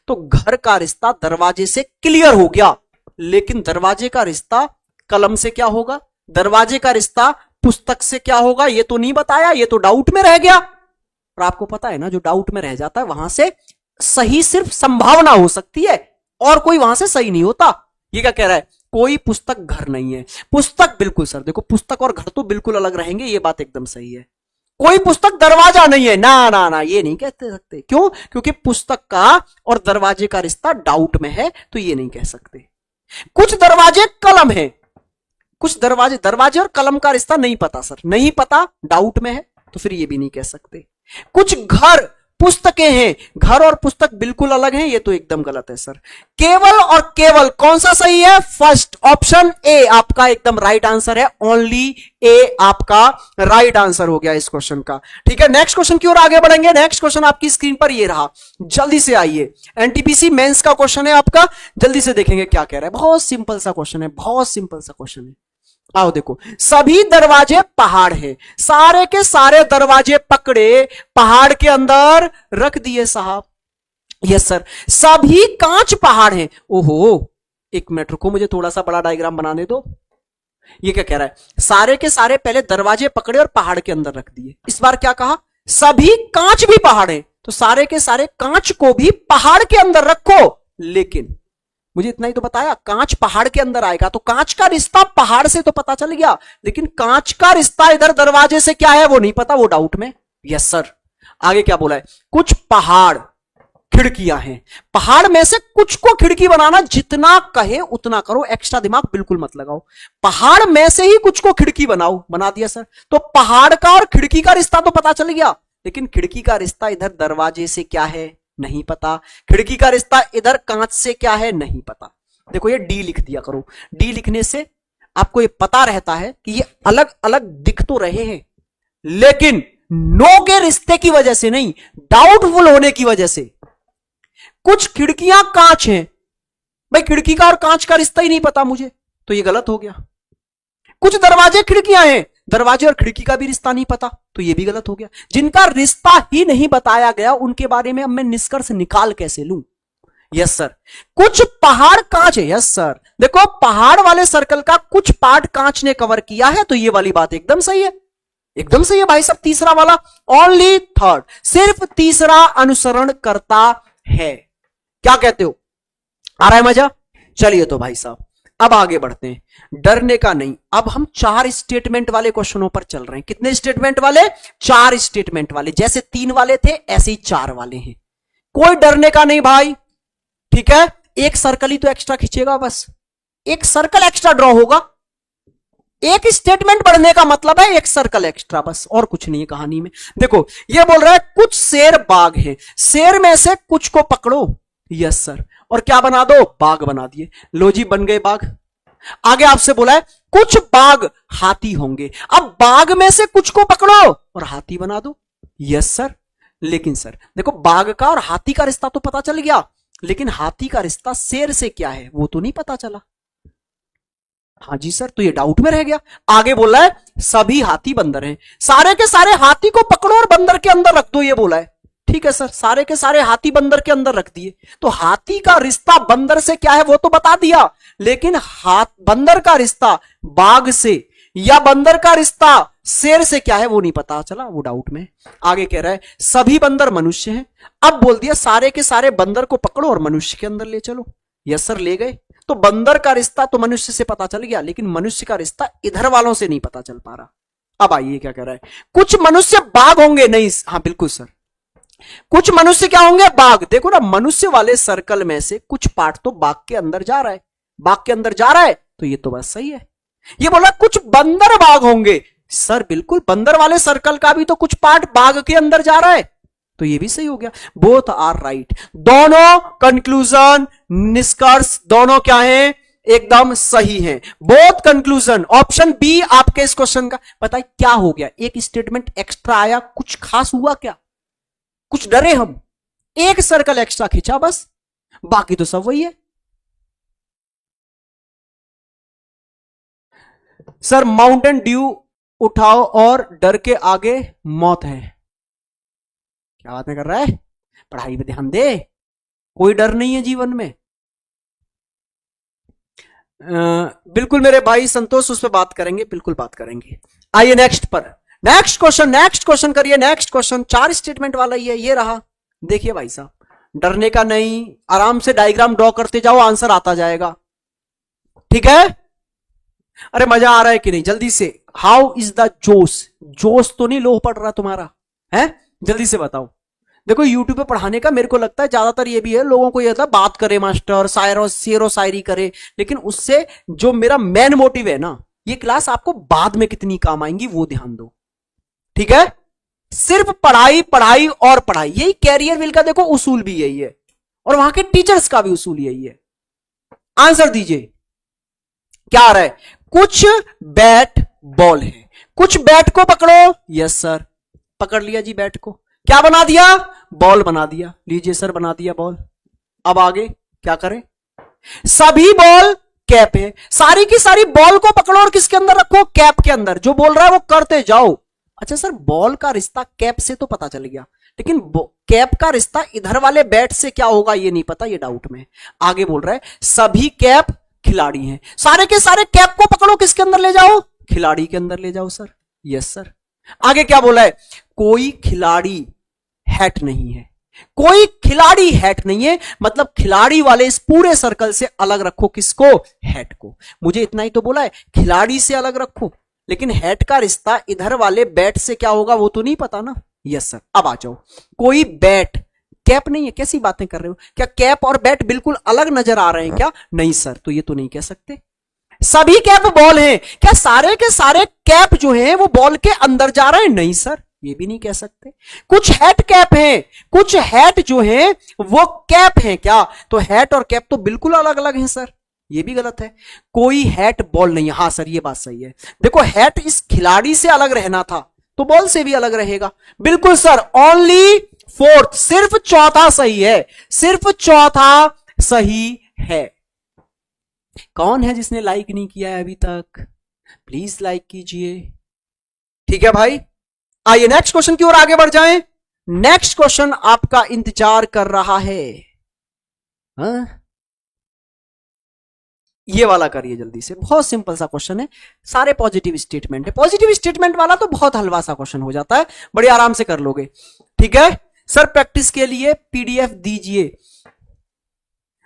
तो घर का रिश्ता दरवाजे से क्लियर हो गया, लेकिन दरवाजे का रिश्ता कलम से क्या होगा? दरवाजे का रिश्ता पुस्तक से क्या होगा? ये तो नहीं बताया, ये तो डाउट में रह गया। और आपको पता है ना, जो डाउट में रह जाता है वहां से सही सिर्फ संभावना हो सकती है, और कोई वहां से सही नहीं होता। ये क्या कह रहा है? कोई पुस्तक घर नहीं है। पुस्तक बिल्कुल सर, देखो पुस्तक और घर तो बिल्कुल अलग रहेंगे, ये बात एकदम सही है। कोई पुस्तक दरवाजा नहीं है, ना ना ना, ये नहीं कहते सकते। क्यों? क्योंकि पुस्तक का और दरवाजे का रिश्ता डाउट में है, तो ये नहीं कह सकते। कुछ दरवाजे कलम है, कुछ दरवाजे और कलम का रिश्ता नहीं पता सर, नहीं पता, डाउट में है, तो फिर ये भी नहीं कह सकते। कुछ घर पुस्तकें हैं, घर और पुस्तक बिल्कुल अलग हैं, ये तो एकदम गलत है सर। केवल और केवल कौन सा सही है? फर्स्ट ऑप्शन ए आपका एकदम राइट आंसर है। ओनली ए आपका राइट आंसर हो गया इस क्वेश्चन का। ठीक है, नेक्स्ट क्वेश्चन की ओर आगे बढ़ेंगे। नेक्स्ट क्वेश्चन आपकी स्क्रीन पर ये रहा, जल्दी से आइए। एनटीपीसी मेंस का क्वेश्चन है आपका, जल्दी से देखेंगे क्या कह रहा है। बहुत सिंपल सा क्वेश्चन है, बहुत सिंपल सा क्वेश्चन है। आओ देखो, सभी दरवाजे पहाड़ है, सारे के सारे दरवाजे पकड़े पहाड़ के अंदर रख दिए साहब। Yes sir. सभी कांच पहाड़ हैं। ओहो, एक मिनट रुको, मुझे थोड़ा सा बड़ा डायग्राम बनाने दो। ये क्या कह रहा है? सारे के सारे पहले दरवाजे पकड़े और पहाड़ के अंदर रख दिए। इस बार क्या कहा? सभी कांच भी पहाड़ हैं, तो सारे के सारे कांच को भी पहाड़ के अंदर रखो। लेकिन मुझे इतना ही तो बताया, कांच पहाड़ के अंदर आएगा, तो कांच का रिश्ता पहाड़ से तो पता चल गया, लेकिन कांच का रिश्ता इधर दरवाजे से क्या है वो नहीं पता, वो डाउट में। Yes sir. आगे क्या बोला है? कुछ पहाड़ खिड़कियां हैं, पहाड़ में से कुछ को खिड़की बनाना, जितना कहे उतना करो, एक्स्ट्रा दिमाग बिल्कुल मत लगाओ। पहाड़ में से ही कुछ को खिड़की बनाओ, बना दिया सर। तो पहाड़ का और खिड़की का रिश्ता तो पता चल गया, लेकिन खिड़की का रिश्ता इधर दरवाजे से क्या है नहीं पता, खिड़की का रिश्ता इधर कांच से क्या है नहीं पता। देखो ये डी लिख दिया करो, डी लिखने से आपको ये पता रहता है कि ये अलग अलग दिख तो रहे हैं, लेकिन नो के रिश्ते की वजह से नहीं, डाउटफुल होने की वजह से। कुछ खिड़कियां कांच हैं, भाई खिड़की का और कांच का रिश्ता ही नहीं पता मुझे, तो ये गलत हो गया। कुछ दरवाजे खिड़कियां हैं, दरवाजे और खिड़की का भी रिश्ता नहीं पता, तो ये भी गलत हो गया। जिनका रिश्ता ही नहीं बताया गया उनके बारे में अब मैं निष्कर्ष निकाल कैसे लूं? Yes sir. कुछ पहाड़ कांच है, यस सर। देखो पहाड़ वाले सर्कल का कुछ पार्ट कांच ने कवर किया है, तो ये वाली बात एकदम सही है, एकदम सही है भाई साहब। तीसरा वाला ओनली थर्ड, सिर्फ तीसरा अनुसरण करता है। क्या कहते हो, आ रहा है मजा? चलिए तो भाई साहब अब आगे बढ़ते हैं। डरने का नहीं, अब हम 4 स्टेटमेंट वाले क्वेश्चनों पर चल रहे हैं। कितने स्टेटमेंट वाले? 4 स्टेटमेंट वाले। जैसे 3 वाले थे ऐसे ही 4 वाले हैं। कोई डरने का नहीं भाई, ठीक है। एक सर्कल ही तो एक्स्ट्रा खींचेगा, बस एक सर्कल एक्स्ट्रा ड्रॉ होगा। एक स्टेटमेंट बढ़ने का मतलब है एक सर्कल एक्स्ट्रा, बस और कुछ नहीं है कहानी में। देखो ये बोल रहा है कुछ शेर बाघ है, शेर में से कुछ को पकड़ो, यस सर, और क्या बना दो? बाघ बना दिए। लो जी बन गए बाघ। आगे आपसे बोला है कुछ बाघ हाथी होंगे, अब बाघ में से कुछ को पकड़ो और हाथी बना दो, यस सर। लेकिन सर देखो बाघ का और हाथी का रिश्ता तो पता चल गया, लेकिन हाथी का रिश्ता शेर से क्या है वो तो नहीं पता चला। हाँ जी सर, तो ये डाउट में रह गया। आगे बोला है सभी हाथी बंदर हैं, सारे के सारे हाथी को पकड़ो और बंदर के अंदर रख दो, ये बोला है। ठीक है सर, सारे के सारे हाथी बंदर के अंदर रख दिए, तो हाथी का रिश्ता बंदर से क्या है वो तो बता दिया, लेकिन बंदर का रिश्ता बाघ से या बंदर का रिश्ता शेर से क्या है वो नहीं पता चला, वो डाउट में। आगे कह रहा है सभी बंदर मनुष्य हैं, अब बोल दिया सारे के सारे बंदर को पकड़ो और मनुष्य के अंदर ले चलो, यस सर ले गए। तो बंदर का रिश्ता तो मनुष्य से पता चल गया, लेकिन मनुष्य का रिश्ता इधर वालों से नहीं पता चल पा रहा। अब आइए क्या कह रहा है, कुछ मनुष्य बाघ होंगे, नहीं हाँ बिल्कुल सर, कुछ मनुष्य क्या होंगे? बाघ। देखो ना मनुष्य वाले सर्कल में से कुछ पार्ट तो बाघ के अंदर जा रहा है, बाघ के अंदर जा रहा है, तो ये तो बात सही है। ये बोला कुछ बंदर बाघ होंगे, सर बिल्कुल बंदर वाले सर्कल का भी तो कुछ पार्ट बाघ के अंदर जा रहा है, तो ये भी सही हो गया। बोथ आर राइट, दोनों कंक्लूजन निष्कर्ष दोनों क्या है? एकदम सही है। बोथ कंक्लूजन, ऑप्शन बी आपके इस क्वेश्चन का। पता है क्या हो गया, एक स्टेटमेंट एक्स्ट्रा आया, कुछ खास हुआ क्या? कुछ डरे हम, एक सर्कल एक्स्ट्रा खींचा बस, बाकी तो सब वही है। सर माउंटेन ड्यू उठाओ और डर के आगे मौत है। क्या बातें कर रहा है, पढ़ाई पे ध्यान दे, कोई डर नहीं है जीवन में। बिल्कुल मेरे भाई संतोष, उस पर बात करेंगे, बिल्कुल बात करेंगे। आइए नेक्स्ट पर, नेक्स्ट क्वेश्चन करिए। नेक्स्ट क्वेश्चन 4 स्टेटमेंट वाला ही है, ये रहा। देखिए भाई साहब, डरने का नहीं, आराम से डायग्राम ड्रॉ करते जाओ, आंसर आता जाएगा, ठीक है। अरे मजा आ रहा है कि नहीं? जल्दी से, हाउ इज द जोश? जोश तो नहीं लो पड़ रहा तुम्हारा है? जल्दी से बताओ। देखो यूट्यूब पे पढ़ाने का मेरे को लगता है ज्यादातर ये भी है, लोगों को ये था बात करे मास्टर, शेरो शायरी करे, लेकिन उससे जो मेरा मेन मोटिव है ना, ये क्लास आपको बाद में कितनी काम आएंगी वो ध्यान दो, ठीक है। सिर्फ पढ़ाई पढ़ाई और पढ़ाई, यही कैरियर व्हील का देखो उसूल भी यही है, और वहां के टीचर्स का भी उसूल यही है। आंसर दीजिए क्या आ रहा है? कुछ बैट बॉल है, कुछ बैट को पकड़ो, यस सर, पकड़ लिया जी बैट को, क्या बना दिया? बॉल बना दिया, लीजिए सर बना दिया बॉल। अब आगे क्या करें? सभी बॉल कैप है, सारी की सारी बॉल को पकड़ो और किसके अंदर रखो? कैप के अंदर। जो बोल रहा है वो करते जाओ। अच्छा सर बॉल का रिश्ता कैप से तो पता चल गया, लेकिन कैप का रिश्ता इधर वाले बैट से क्या होगा ये नहीं पता, ये डाउट में। आगे बोल रहा है सभी कैप खिलाड़ी हैं, सारे के सारे कैप को पकड़ो, किसके अंदर ले जाओ? खिलाड़ी के अंदर ले जाओ सर, यस सर। आगे क्या बोला है? कोई खिलाड़ी हैट नहीं है, कोई खिलाड़ी हैट नहीं है, मतलब खिलाड़ी वाले इस पूरे सर्कल से अलग रखो, किसको? हैट को। मुझे इतना ही तो बोला है, खिलाड़ी से अलग रखो, लेकिन हैट का रिश्ता इधर वाले बैट से क्या होगा वो तो नहीं पता ना, यस सर। अब आ जाओ, कोई बैट कैप नहीं है, कैसी बातें कर रहे हो? क्या कैप और बैट बिल्कुल अलग नजर आ रहे हैं क्या? नहीं सर, तो ये तो नहीं कह सकते। सभी कैप बॉल हैं, क्या सारे के सारे कैप जो हैं वो बॉल के अंदर जा रहे हैं? नहीं सर, ये भी नहीं कह सकते। कुछ हैट कैप हैं, कुछ हैट जो हैं वो कैप हैं क्या? तो हैट और कैप तो बिल्कुल अलग अलग हैं सर, ये भी गलत है। कोई हैट बॉल नहीं है, हाँ सर ये बात सही है। देखो हैट इस खिलाड़ी से अलग रहना था, तो बॉल से भी अलग रहेगा। बिल्कुल सर, ओनली फोर्थ, सिर्फ चौथा सही है, सिर्फ चौथा सही है। कौन है जिसने लाइक नहीं किया है अभी तक? प्लीज लाइक कीजिए। ठीक है भाई, आइए नेक्स्ट क्वेश्चन की ओर आगे बढ़ जाएं। नेक्स्ट क्वेश्चन आपका इंतजार कर रहा है। ये वाला करिए जल्दी से, बहुत सिंपल सा क्वेश्चन है, सारे पॉजिटिव स्टेटमेंट है। पॉजिटिव स्टेटमेंट वाला तो बहुत हलवा सा क्वेश्चन हो जाता है, बड़े आराम से कर लोगे। ठीक है सर, प्रैक्टिस के लिए पीडीएफ दीजिए।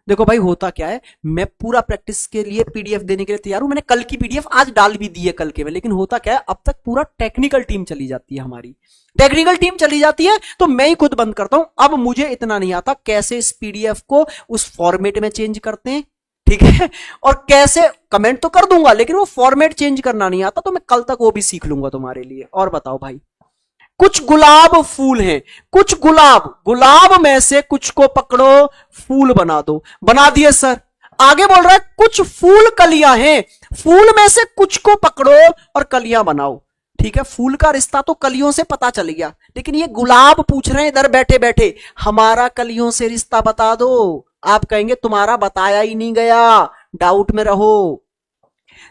देखो भाई होता क्या है, मैं पूरा प्रैक्टिस के लिए पीडीएफ देने के लिए तैयार हूं। मैंने कल की पीडीएफ आज डाल भी दी है कल के में, लेकिन होता क्या है, अब तक पूरा टेक्निकल टीम चली जाती है, हमारी टेक्निकल टीम चली जाती है, तो मैं ही खुद बंद करता हूं। अब मुझे इतना नहीं आता कैसे इस पीडीएफ को उस फॉर्मेट में चेंज करते हैं, ठीक है, और कैसे, कमेंट तो कर दूंगा लेकिन वो फॉर्मेट चेंज करना नहीं आता, तो मैं कल तक वो भी सीख लूंगा तुम्हारे लिए। और बताओ भाई, कुछ गुलाब फूल हैं, कुछ गुलाब में से कुछ को पकड़ो, फूल बना दो। बना दिए सर। आगे बोल रहा है कुछ फूल कलियां हैं, फूल में से कुछ को पकड़ो और कलियां बनाओ। ठीक है, फूल का रिश्ता तो कलियों से पता चल गया, लेकिन ये गुलाब पूछ रहे हैं इधर बैठे बैठे, हमारा कलियों से रिश्ता बता दो। आप कहेंगे तुम्हारा बताया ही नहीं गया, डाउट में रहो।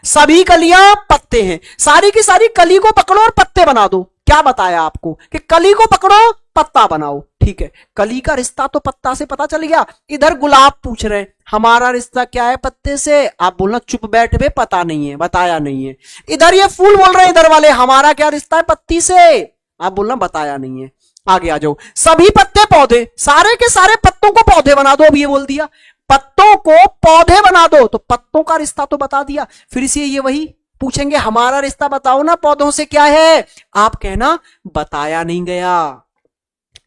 सभी कलियां पत्ते हैं, सारी की सारी कली को पकड़ो और पत्ते बना दो। क्या बताया आपको कि कली को पकड़ो पत्ता बनाओ। ठीक है, कली का रिश्ता तो पत्ता से पता चल गया। इधर गुलाब पूछ रहे हैं हमारा रिश्ता क्या है पत्ते से, आप बोलना चुप बैठ पे, पता नहीं है, बताया नहीं है। इधर ये फूल बोल रहे हैं इधर वाले, हमारा क्या रिश्ता है पत्ती से, आप बोलना बताया नहीं है। आगे आ जाओ, सभी पत्ते पौधे, सारे के सारे पत्तों को पौधे बना दो। अब ये बोल दिया पत्तों को पौधे बना दो, तो पत्तों का रिश्ता तो बता दिया। फिर से ये वही पूछेंगे हमारा रिश्ता बताओ ना पौधों से क्या है, आप कहना बताया नहीं गया।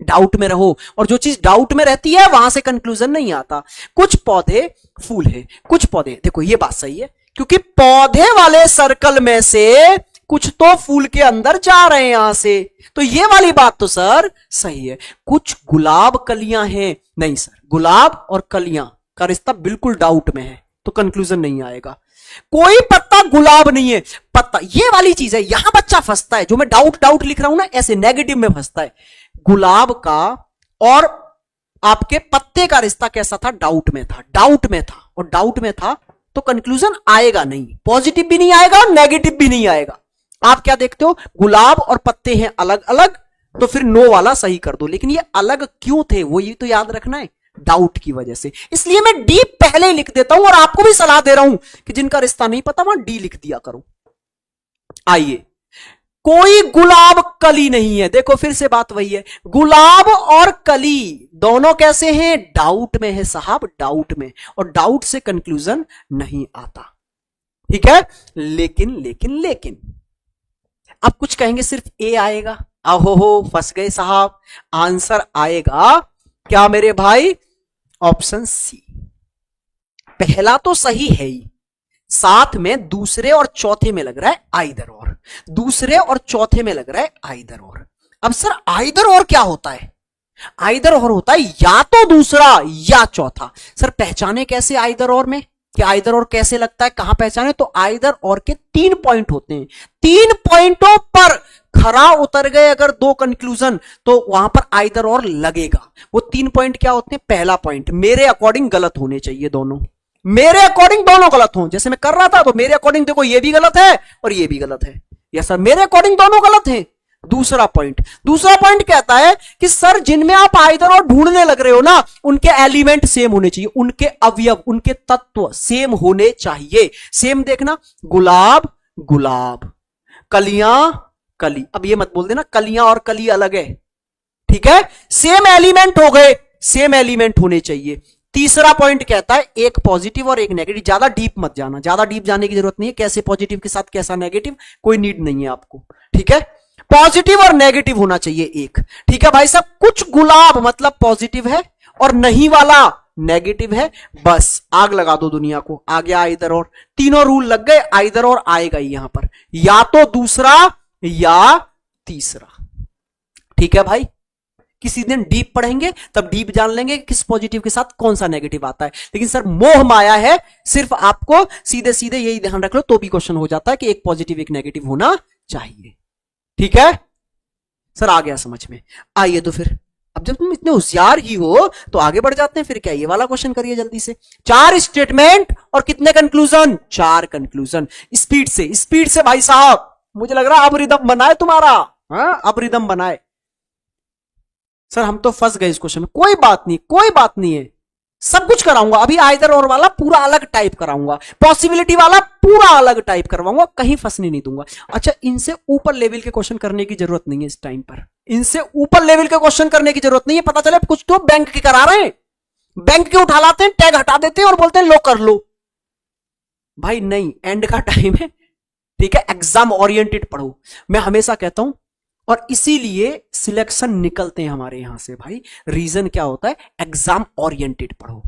डाउट में रहो, और जो चीज डाउट में रहती है वहां से कंक्लूजन नहीं आता। कुछ पौधे फूल है, कुछ पौधे, देखो ये बात सही है, क्योंकि पौधे वाले सर्कल में से कुछ तो फूल के अंदर जा रहे हैं यहां से, तो ये वाली बात तो सर सही है। कुछ गुलाब कलियां हैं, नहीं सर, गुलाब और कलियां का रिश्ता बिल्कुल डाउट में है, तो कंक्लूजन नहीं आएगा। कोई पत्ता गुलाब नहीं है, पत्ता ये वाली चीज है, यहां बच्चा फंसता है, जो मैं डाउट लिख रहा हूं ना, ऐसे नेगेटिव में फंसता है। गुलाब का और आपके पत्ते का रिश्ता कैसा था, डाउट में था, और डाउट में था तो कंक्लूजन आएगा नहीं, पॉजिटिव भी नहीं आएगा और नेगेटिव भी नहीं आएगा। आप क्या देखते हो, गुलाब और पत्ते हैं अलग अलग, तो फिर नो वाला सही कर दो। लेकिन ये अलग क्यों थे, वो ये तो याद रखना है, डाउट की वजह से। इसलिए मैं डी पहले ही लिख देता हूं, और आपको भी सलाह दे रहा हूं कि जिनका रिश्ता नहीं पता वहां डी लिख दिया करो। आइए, कोई गुलाब कली नहीं है, देखो फिर से बात वही है, गुलाब और कली दोनों कैसे हैं, डाउट में है साहब, डाउट में, और डाउट से कंक्लूजन नहीं आता। ठीक है, लेकिन अब कुछ कहेंगे सिर्फ ए आएगा, अहो फंस गए साहब, आंसर आएगा क्या मेरे भाई, ऑप्शन सी। पहला तो सही है ही, साथ में दूसरे और चौथे में लग रहा है आइदर और, दूसरे और चौथे में लग रहा है आइदर और। अब सर आइदर और क्या होता है, आइदर और होता है या तो दूसरा या चौथा। सर पहचाने कैसे आइदर और में, कि आइदर और कैसे लगता है, कहां पहचाने, तो आइदर और के 3 पॉइंट होते हैं, 3 पॉइंटों पर खरा उतर गए अगर 2 कंक्लूजन, तो वहां पर आइदर और लगेगा। वो 3 पॉइंट क्या होते हैं, पहला पॉइंट मेरे अकॉर्डिंग गलत होने चाहिए दोनों, मेरे अकॉर्डिंग दोनों गलत हों। जैसे मैं कर रहा था तो मेरे अकॉर्डिंग देखो ये भी गलत है और ये भी गलत है, या सर मेरे अकॉर्डिंग दोनों गलत हैं। दूसरा पॉइंट कहता है कि सर जिनमें आप आइदर और ढूंढने लग रहे हो ना, उनके एलिमेंट सेम होने चाहिए, उनके अवयव, उनके तत्व सेम होने चाहिए। सेम देखना, गुलाब, कलियां कली, अब ये मत बोल देना कलियां और कली अलग है, ठीक है, सेम एलिमेंट हो गए, सेम एलिमेंट होने चाहिए। तीसरा पॉइंट कहता है एक पॉजिटिव और एक नेगेटिव। ज्यादा डीप मत जाना, ज्यादा डीप जाने की जरूरत नहीं है, कैसे पॉजिटिव के साथ कैसा नेगेटिव, कोई नीड नहीं है आपको, ठीक है। पॉजिटिव और नेगेटिव होना चाहिए एक, ठीक है भाई साहब। कुछ गुलाब मतलब पॉजिटिव है और नहीं वाला नेगेटिव है, बस आग लगा दो दुनिया को। आ गया आइदर और, तीनों रूल लग गए, आइदर और आएगा ही यहां पर, या तो दूसरा या तीसरा, ठीक है भाई। किसी दिन डीप पढ़ेंगे तब डीप जान लेंगे किस पॉजिटिव के साथ कौन सा नेगेटिव आता है। लेकिन सर मोह माया है, सिर्फ आपको सीधे सीधे यही ध्यान रख लो तो भी क्वेश्चन हो जाता है कि एक पॉजिटिव एक नेगेटिव होना चाहिए, ठीक है। सर आ गया समझ में। आइए तो फिर, अब जब तुम इतने होशियार ही हो तो आगे बढ़ जाते हैं। फिर क्या, ये वाला क्वेश्चन करिए जल्दी से। 4 स्टेटमेंट और कितने कंक्लूजन? 4 कंक्लूजन। स्पीड से भाई साहब, मुझे लग रहा है अब रिदम बनाए तुम्हारा। हाँ, अब रिदम बनाए। सर हम तो फंस गए इस क्वेश्चन में। कोई बात नहीं, कोई बात नहीं है, सब कुछ कराऊंगा। अभी आइदर और वाला पूरा अलग टाइप कराऊंगा, पॉसिबिलिटी वाला पूरा अलग टाइप करवाऊंगा, कहीं फंसने नहीं दूंगा। अच्छा, इनसे ऊपर लेवल के क्वेश्चन करने की जरूरत नहीं है इस टाइम पर। इनसे ऊपर लेवल के क्वेश्चन करने की जरूरत नहीं है। पता चले कुछ तो बैंक के करा रहे हैं, बैंक के उठा लाते हैं, टैग हटा देते हैं और बोलते हैं लो कर लो। भाई नहीं, एंड का टाइम है, ठीक है। एग्जाम ओरिएंटेड पढ़ो, मैं हमेशा कहता हूं। और इसीलिए सिलेक्शन निकलते हैं हमारे यहां से भाई। रीजन क्या होता है? एग्जाम ओरिएंटेड पढ़ो।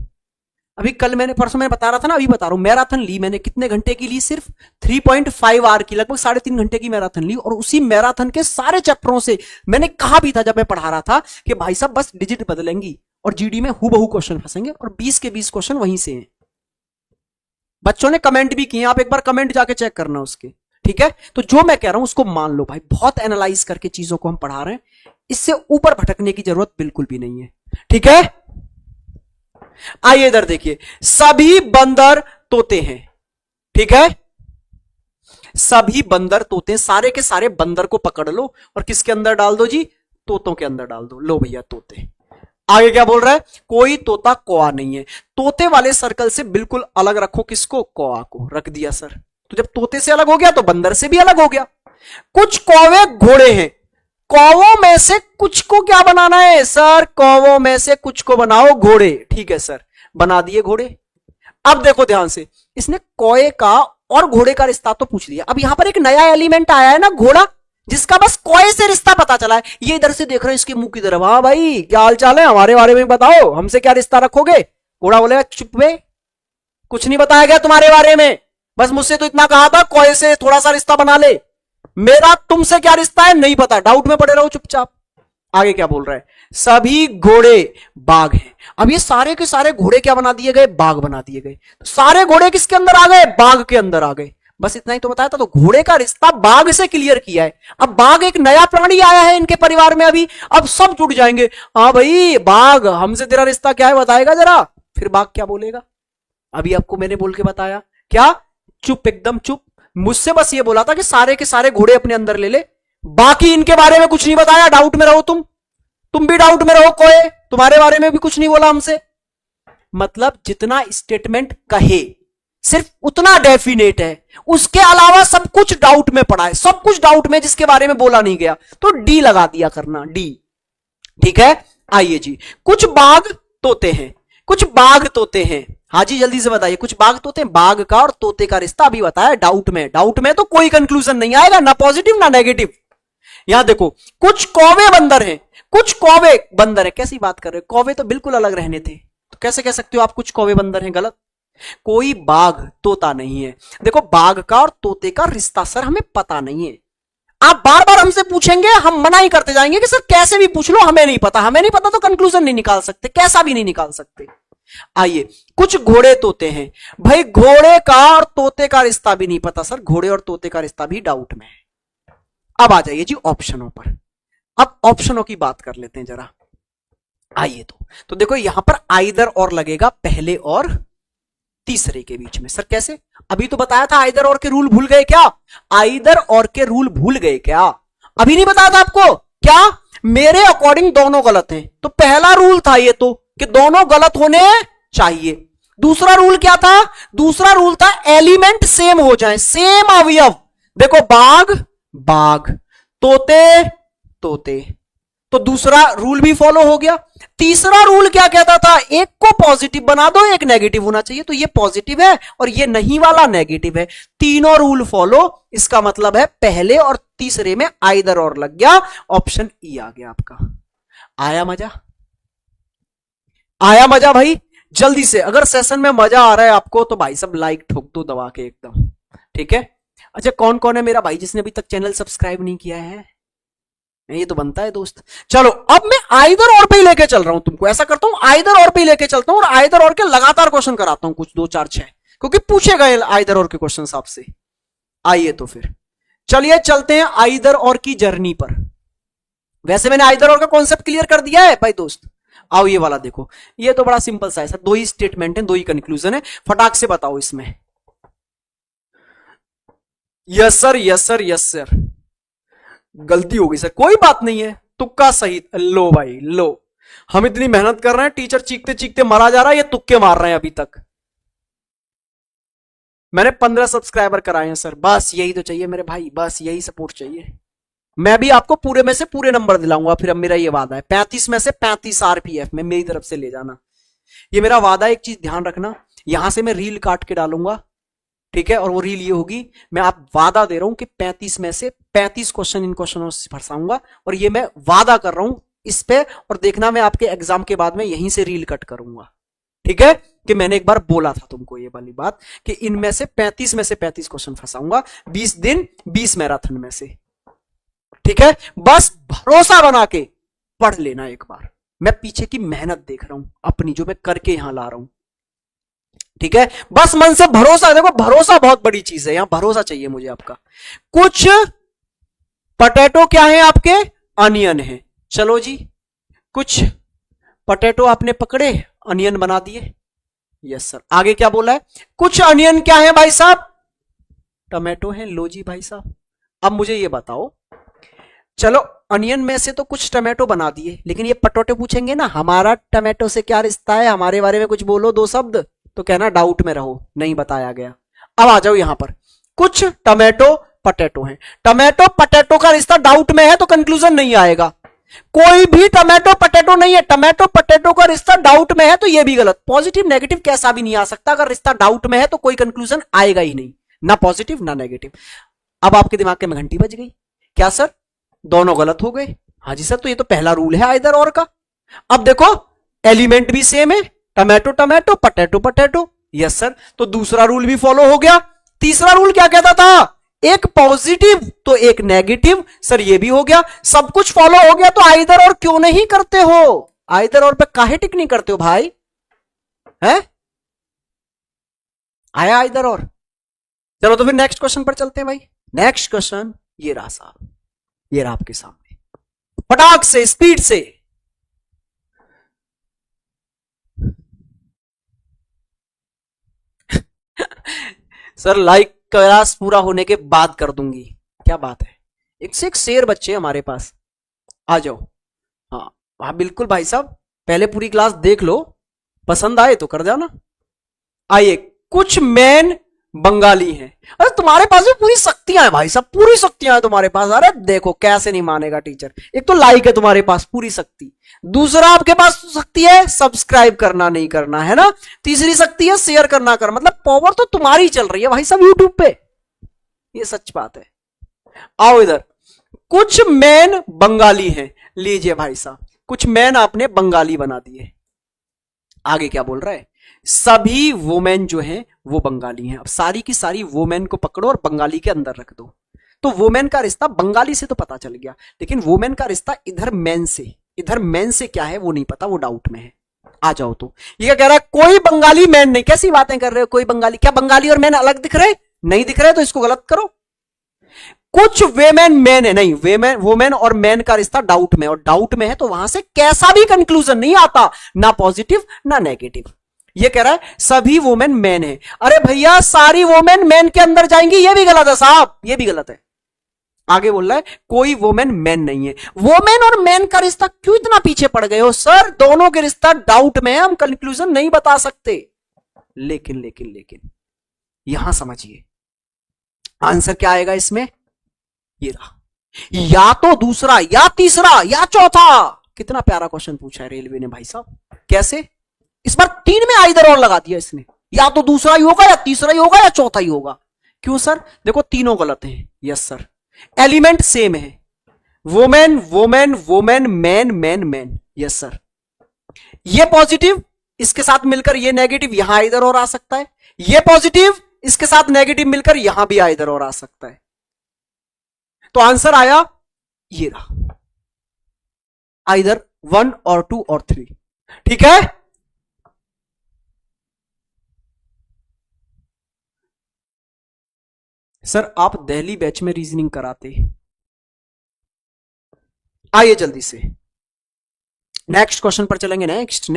अभी कल मैंने, परसों मैंने बता रहा था ना, अभी बता रहा हूं, मैराथन ली मैंने। कितने घंटे की ली? सिर्फ 3.5 आवर की, लगभग 3.5 घंटे की मैराथन ली। और उसी मैराथन के सारे चैप्टरों से मैंने कहा भी था जब मैं पढ़ा रहा था कि भाई साहब बस डिजिट बदलेंगी और जीडी में हूबहू क्वेश्चन फंसेंगे, और 20 के 20 क्वेश्चन वहीं से हैं। बच्चों ने कमेंट भी किए, आप एक बार कमेंट जाके चेक करना उसके, ठीक है। तो जो मैं कह रहा हूं उसको मान लो भाई, बहुत एनालाइज करके चीजों को हम पढ़ा रहे हैं, इससे ऊपर भटकने की जरूरत बिल्कुल भी नहीं है, ठीक है। आइए इधर देखिए, सभी बंदर तोते हैं, ठीक है। सभी बंदर तोते, सारे के सारे बंदर को पकड़ लो और किसके अंदर डाल दो जी? तोतों के अंदर डाल दो। लो भैया तोते। आगे क्या बोल रहा है? कोई तोता कौआ नहीं है। तोते वाले सर्कल से बिल्कुल अलग रखो, किसको? कौआ को रख दिया सर। तो जब तोते से अलग हो गया तो बंदर से भी अलग हो गया। कुछ कौवे घोड़े हैं, कौवों में से कुछ को क्या बनाना है सर? कौवों में से कुछ को बनाओ घोड़े, ठीक है सर, बना दिए घोड़े। अब देखो ध्यान से, इसने कौए का और घोड़े का रिश्ता तो पूछ लिया। अब यहां पर एक नया एलिमेंट आया है ना, घोड़ा, जिसका बस कौए से रिश्ता पता चला है। ये इधर से देख रहे हैं इसके मुंह की तरफ, हाँ भाई क्या हाल चाल है, हमारे बारे में बताओ, हमसे क्या रिश्ता रखोगे? घोड़ा बोलेगा चुप बे, कुछ नहीं बताया गया तुम्हारे बारे में, बस मुझसे तो इतना कहा था कौए से थोड़ा सा रिश्ता बना ले, मेरा तुमसे क्या रिश्ता है नहीं पता, डाउट में पड़े रहो चुपचाप। आगे क्या बोल रहा है? सभी घोड़े बाघ हैं। अब ये सारे के सारे घोड़े क्या बना दिए गए? बाघ बना दिए गए। तो सारे घोड़े किसके अंदर आ गए? बाघ के अंदर आ गए। बस इतना ही तो बताया था। तो घोड़े का रिश्ता बाघ से क्लियर किया है। अब बाघ एक नया प्राणी आया है इनके परिवार में अभी, अब सब जुड़ जाएंगे। हाँ भाई बाघ, हमसे तेरा रिश्ता क्या है बताएगा जरा। फिर बाघ क्या बोलेगा? अभी आपको मैंने बोल के बताया क्या? चुप, एकदम चुप। मुझसे बस ये बोला था कि सारे के सारे घोड़े अपने अंदर ले ले, बाकी इनके बारे में कुछ नहीं बताया। डाउट में रहो तुम भी डाउट में रहो, कोई तुम्हारे बारे में भी कुछ नहीं बोला हमसे। मतलब जितना स्टेटमेंट कहे सिर्फ उतना डेफिनेट है, उसके अलावा सब कुछ डाउट में पड़ा है, सब कुछ डाउट में जिसके बारे में बोला नहीं गया, तो डी लगा दिया करना, डी, ठीक है। आइए जी, कुछ बाघ तोते हैं, कुछ बाघ तोते हैं। हाँ जी जल्दी से बताइए, कुछ बाघ तोते हैं। बाघ का और तोते का रिश्ता अभी बताया डाउट में। डाउट में तो कोई कंक्लूजन नहीं आएगा, ना पॉजिटिव ना नेगेटिव। यहां देखो, कुछ कौवे बंदर हैं, कुछ कौवे बंदर है। कैसी बात कर रहे हो? कौवे तो बिल्कुल अलग रहने थे, तो कैसे कह सकते हो आप कुछ कौवे बंदर हैं? गलत। कोई बाघ तोता नहीं है। देखो बाघ का और तोते का रिश्ता सर हमें पता नहीं है। आप बार बार हमसे पूछेंगे, हम मना ही करते जाएंगे कि सर कैसे भी पूछ लो, हमें नहीं पता। हमें नहीं पता तो कंक्लूजन नहीं निकाल सकते, कैसा भी नहीं निकाल सकते। आइए, कुछ घोड़े तोते हैं। भाई घोड़े का और तोते का रिश्ता भी नहीं पता सर, घोड़े और तोते का रिश्ता भी डाउट में है। अब आ जाइए जी ऑप्शनों पर। अब ऑप्शनों की बात कर लेते हैं जरा। आइए तो देखो यहां पर आइदर और लगेगा पहले और तीसरे के बीच में। सर कैसे? अभी तो बताया था आइदर और के रूल भूल गए क्या? आइदर और के रूल भूल गए क्या? अभी नहीं बताया था आपको क्या? मेरे अकॉर्डिंग दोनों गलत हैं। तो पहला रूल था ये तो कि दोनों गलत होने चाहिए। दूसरा रूल क्या था? दूसरा रूल था एलिमेंट सेम हो जाए, सेम अवयव। देखो बाघ बाघ, तोते तोते, तो दूसरा रूल भी फॉलो हो गया। तीसरा रूल क्या कहता था? एक को पॉजिटिव बना दो, एक नेगेटिव होना चाहिए। तो ये पॉजिटिव है और ये नहीं वाला नेगेटिव है। तीनों रूल फॉलो, इसका मतलब है पहले और तीसरे में आइदर और लग गया। ऑप्शन ई आ गया आपका। आया मजा? आया मजा भाई? जल्दी से, अगर सेशन में मजा आ रहा है आपको तो भाई सब लाइक ठोक दो दबा के एकदम, ठीक है। अच्छा कौन कौन है मेरा भाई जिसने अभी तक चैनल सब्सक्राइब नहीं किया है? ये तो बनता है दोस्त। चलो अब मैं आइदर और पे ही लेके चल रहा हूं तुमको। ऐसा करता हूं आइदर और पे ही लेके चलता हूं और आइदर और के लगातार क्वेश्चन कराता हूं, कुछ 2 4 6, क्योंकि पूछे गए आइदर और के क्वेश्चन आपसे। आइए तो फिर चलिए चलते हैं आइदर और की जर्नी पर। वैसे मैंने आइदर और का कॉन्सेप्ट क्लियर कर दिया है भाई दोस्त। आओ ये वाला देखो, ये तो बड़ा सिंपल सा है सर, दो ही स्टेटमेंट है, दो ही कंक्लूजन है, फटाक से बताओ इसमें। Yes sir, yes sir, yes sir, गलती हो गई सर, कोई बात नहीं है, तुक्का सही। लो भाई लो, हम इतनी मेहनत कर रहे हैं, टीचर चीखते चीखते मरा जा रहा है, ये तुक्के मार रहे हैं अभी तक। मैंने 15 सब्सक्राइबर कराए हैं सर, बस यही तो चाहिए मेरे भाई, बस यही सपोर्ट चाहिए। मैं भी आपको पूरे में से पूरे नंबर दिलाऊंगा, फिर अब मेरा ये वादा है, 35 में से 35 आरपीएफ में मेरी तरफ से ले जाना, ये मेरा वादा है। एक चीज ध्यान रखना, यहां से मैं रील काट के डालूंगा, ठीक है, और वो रील ये होगी, मैं आप वादा दे रहा हूं कि 35 में से 35 क्वेश्चन इन क्वेश्चनों से फंसाऊंगा, और ये मैं वादा कर रहा हूं इस पे, और देखना मैं आपके एग्जाम के बाद में यहीं से रील कट करूंगा, ठीक है, कि मैंने एक बार बोला था तुमको ये वाली बात कि इनमें से 35 में से 35 क्वेश्चन फंसाऊंगा, 20 दिन 20 मैराथन में से, ठीक है। बस भरोसा बना के पढ़ लेना एक बार, मैं पीछे की मेहनत देख रहा हूं अपनी, जो मैं करके यहां ला रहा हूं, ठीक है। बस मन से भरोसा, देखो भरोसा बहुत बड़ी चीज है, यहां भरोसा चाहिए मुझे आपका। कुछ पटेटो क्या है आपके, अनियन है, चलो जी, कुछ पटेटो आपने पकड़े, अनियन बना दिए, यस सर। आगे क्या बोला है, कुछ अनियन क्या है भाई साहब, टमेटो है, लो जी भाई साहब। अब मुझे ये बताओ, चलो अनियन में से तो कुछ टमाटो बना दिए, लेकिन ये पटोटे पूछेंगे ना, हमारा टमाटो से क्या रिश्ता है, हमारे बारे में कुछ बोलो दो शब्द, तो कहना डाउट में रहो, नहीं बताया गया। अब आ जाओ यहां पर, कुछ टमाटो पटेटो हैं, टमाटो पटेटो का रिश्ता डाउट में है तो कंक्लूजन नहीं आएगा, कोई भी टमाटो पटेटो नहीं है, टमाटो पटेटो का रिश्ता डाउट में है तो ये भी गलत, पॉजिटिव नेगेटिव कैसा भी नहीं आ सकता, अगर रिश्ता डाउट में है तो कोई कंक्लूजन आएगा ही नहीं, ना पॉजिटिव ना नेगेटिव। अब आपके दिमाग में घंटी बज गई, क्या सर दोनों गलत हो गए, हाँ जी सर, तो ये तो पहला रूल है आइदर और का। अब देखो एलिमेंट भी सेम है, tomato tomato potato potato, yes sir, तो दूसरा रूल भी फॉलो हो गया। तीसरा रूल क्या कहता था, एक पॉजिटिव तो एक नेगेटिव, सर ये भी हो गया, सब कुछ फॉलो हो गया, तो आइदर और क्यों नहीं करते हो, आइदर और पे काहे टिक नहीं करते हो भाई, है आया आइदर और। चलो तो फिर नेक्स्ट क्वेश्चन पर चलते हैं भाई। नेक्स्ट क्वेश्चन ये रहा साहब, ये रहा आपके सामने, फटाक से स्पीड से, सर लाइक क्लास पूरा होने के बाद कर दूंगी, क्या बात है, एक से एक शेर बच्चे हमारे पास, आ जाओ। हाँ हाँ बिल्कुल भाई साहब, पहले पूरी क्लास देख लो, पसंद आए तो कर जाना। आइए, कुछ मैन बंगाली हैं, अरे तुम्हारे पास भी पूरी शक्तियां हैं भाई साहब, पूरी शक्तियां हैं तुम्हारे पास, अरे देखो कैसे नहीं मानेगा टीचर, एक तो लाइक है तुम्हारे पास पूरी शक्ति, दूसरा आपके पास शक्ति है सब्सक्राइब करना नहीं करना, है ना, तीसरी शक्ति है शेयर करना कर, मतलब पावर तो तुम्हारी चल रही है भाई साहब यूट्यूब पे, ये सच बात है। आओ इधर, कुछ मैन बंगाली हैं, लीजिए भाई साहब, कुछ मैन आपने बंगाली बना दिए। आगे क्या बोल रहा है, सभी वोमेन जो हैं वो बंगाली हैं, अब सारी की सारी वोमेन को पकड़ो और बंगाली के अंदर रख दो, तो वोमेन का रिश्ता बंगाली से तो पता चल गया, लेकिन वोमेन का रिश्ता इधर मैन से, इधर मैन से क्या है वो नहीं पता, वो डाउट में है। आ जाओ, तो ये क्या कह रहा है, कोई बंगाली मैन नहीं, कैसी बातें कर रहे हो, कोई बंगाली, क्या बंगाली और मैन अलग दिख रहे, नहीं दिख रहे तो इसको गलत करो। कुछ वेमेन मैन है, नहीं वेमेन वोमेन और मैन का रिश्ता डाउट में, और डाउट में है तो वहां से कैसा भी कंक्लूजन नहीं आता, ना पॉजिटिव ना नेगेटिव। ये कह रहा है सभी वोमेन मैन है, अरे भैया सारी वोमेन मैन के अंदर जाएंगी, ये भी गलत है साहब, ये भी गलत है। आगे बोल रहा है कोई वोमेन मैन नहीं है, वोमेन और मैन का रिश्ता क्यों इतना पीछे पड़ गए हो सर, दोनों के रिश्ता डाउट में है, हम कंक्लूजन नहीं बता सकते। लेकिन लेकिन लेकिन यहां समझिए आंसर क्या आएगा इसमें, ये रहा, या तो दूसरा या तीसरा या चौथा। कितना प्यारा क्वेश्चन पूछा है रेलवे ने भाई साहब, कैसे इस बार 3 में आइदर और लगा दिया इसने, या तो दूसरा ही होगा या तीसरा ही होगा या चौथा ही होगा। क्यों सर, देखो तीनों गलत हैं, यस सर, एलिमेंट सेम है, women women women man man man, yes sir, ये पॉजिटिव इसके साथ मिलकर ये नेगेटिव, यहां आइदर और आ सकता है, ये पॉजिटिव इसके साथ नेगेटिव मिलकर यहां भी आइदर और आ सकता है, तो आंसर आया ये रहा, आइदर 1 और 2 और 3, ठीक है। सर आप दिल्ली बैच में रीजनिंग कराते, आइए जल्दी से नेक्स्ट क्वेश्चन पर चलेंगे। नेक्स्ट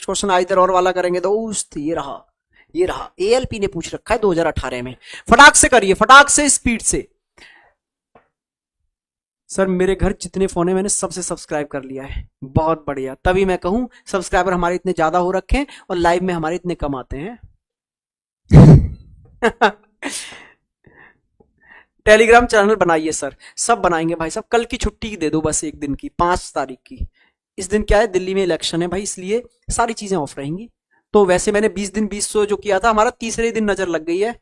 क्वेश्चन आइदर और वाला करेंगे दोस्त। ये रहा एएलपी ने पूछ रखा है 2018 में। फटाक से करिए, फटाक से, स्पीड से। सर मेरे घर जितने फोन है मैंने सबसे सब्सक्राइब कर लिया है। बहुत बढ़िया, तभी मैं कहूं सब्सक्राइबर हमारे इतने ज्यादा हो रखे हैं और लाइव में हमारे इतने कम आते हैं। टेलीग्राम चैनल बनाइए सर। सब बनाएंगे भाई साहब। कल की छुट्टी दे दो बस, एक दिन की, 5 तारीख की। इस दिन क्या है, दिल्ली में इलेक्शन है भाई, इसलिए सारी चीजें ऑफ रहेंगी। तो वैसे मैंने 20 दिन 20 जो किया था, हमारा तीसरे दिन नजर लग गई है,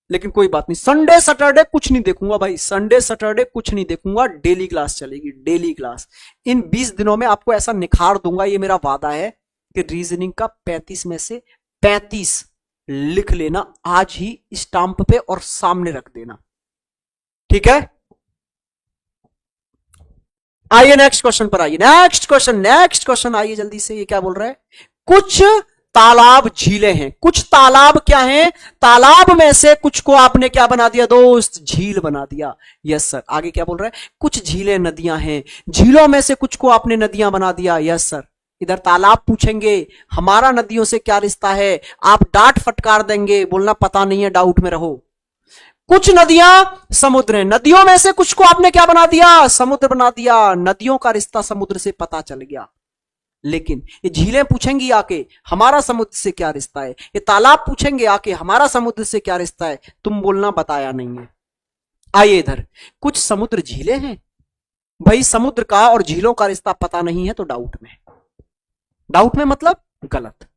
लेकिन कोई बात नहीं। संडे सैटरडे कुछ नहीं देखूंगा भाई, संडे सैटरडे कुछ नहीं देखूंगा। डेली क्लास चलेगी, डेली क्लास। इन 20 दिनों में आपको ऐसा निखार दूंगा, ये मेरा वादा है कि रीजनिंग का 35 में से 35 लिख लेना आज ही स्टाम्प पे और सामने रख देना, ठीक है। आइए नेक्स्ट क्वेश्चन पर आइए। नेक्स्ट क्वेश्चन आइए जल्दी से। ये क्या बोल रहा है, कुछ तालाब झीलें हैं। कुछ तालाब क्या हैं, तालाब में से कुछ को आपने क्या बना दिया दोस्त, झील बना दिया। Yes sir. आगे क्या बोल रहा है, कुछ झीलें नदियां हैं, झीलों में से कुछ को आपने नदियां बना दिया। Yes sir. इधर तालाब पूछेंगे, हमारा नदियों से क्या रिश्ता है, आप डांट फटकार देंगे, बोलना पता नहीं है, डाउट में रहो। कुछ नदियां समुद्र हैं, नदियों में से कुछ को आपने क्या बना दिया, समुद्र बना दिया। नदियों का रिश्ता समुद्र से पता चल गया। लेकिन ये झीलें पूछेंगी आके हमारा समुद्र से क्या रिश्ता है, ये तालाब पूछेंगे आके हमारा समुद्र से क्या रिश्ता है, तुम बोलना बताया नहीं है। आइए इधर, कुछ समुद्र झीलें हैं। भाई समुद्र का और झीलों का रिश्ता पता नहीं है तो डाउट में। डाउट में मतलब गलत,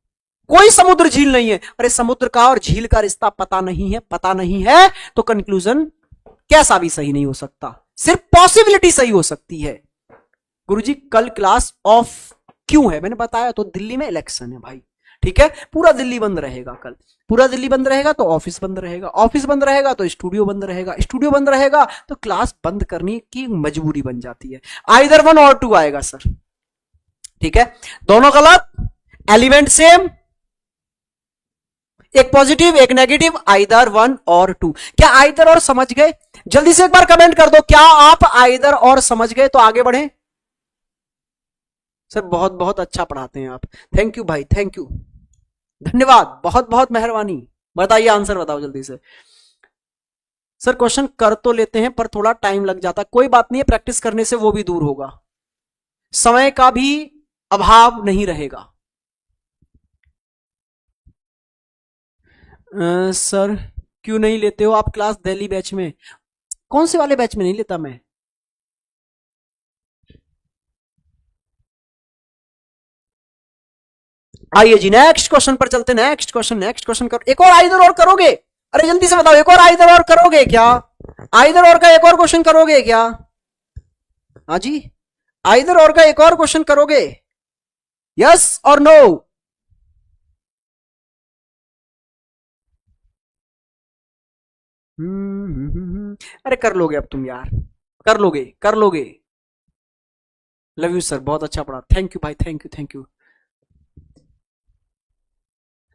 कोई समुद्र झील नहीं है। अरे समुद्र का और झील का रिश्ता पता नहीं है तो कंक्लूजन कैसा भी सही नहीं हो सकता, सिर्फ पॉसिबिलिटी सही हो सकती है। गुरुजी कल क्लास ऑफ क्यों है, मैंने बताया तो दिल्ली में इलेक्शन है भाई, ठीक है। पूरा दिल्ली बंद रहेगा कल, पूरा दिल्ली बंद रहेगा तो ऑफिस बंद रहेगा, ऑफिस बंद रहेगा तो स्टूडियो बंद रहेगा, स्टूडियो बंद रहेगा तो क्लास बंद करने की मजबूरी बन जाती है। आइदर 1 और 2 आएगा सर, ठीक है। दोनों गलत, एलिमेंट सेम, एक पॉजिटिव एक नेगेटिव, आइदर 1 और 2। क्या आइदर और समझ गए, जल्दी से एक बार कमेंट कर दो, क्या आप आइदर और समझ गए तो आगे बढ़े। सर बहुत बहुत अच्छा पढ़ाते हैं आप, थैंक यू भाई, थैंक यू, धन्यवाद, बहुत बहुत मेहरबानी। बताइए आंसर बताओ जल्दी से। सर क्वेश्चन कर तो लेते हैं पर थोड़ा टाइम लग जाता, कोई बात नहीं है, प्रैक्टिस करने से वो भी दूर होगा, समय का भी अभाव नहीं रहेगा। सर क्यों नहीं लेते हो आप क्लास दिल्ली बैच में, कौन से वाले बैच में नहीं लेता मैं। आइए जी नेक्स्ट क्वेश्चन पर चलते, नेक्स्ट क्वेश्चन करो। एक और आइदर और करोगे, अरे जल्दी से बताओ, एक और आइदर और करोगे क्या, आइदर और का एक और क्वेश्चन करोगे क्या। हाँ जी, आइदर और का एक और क्वेश्चन करोगे, यस और नो। अरे कर लोगे अब तुम यार, कर लोगे कर लोगे। लव यू सर, बहुत अच्छा पढ़ा, थैंक यू भाई, thank you thank you.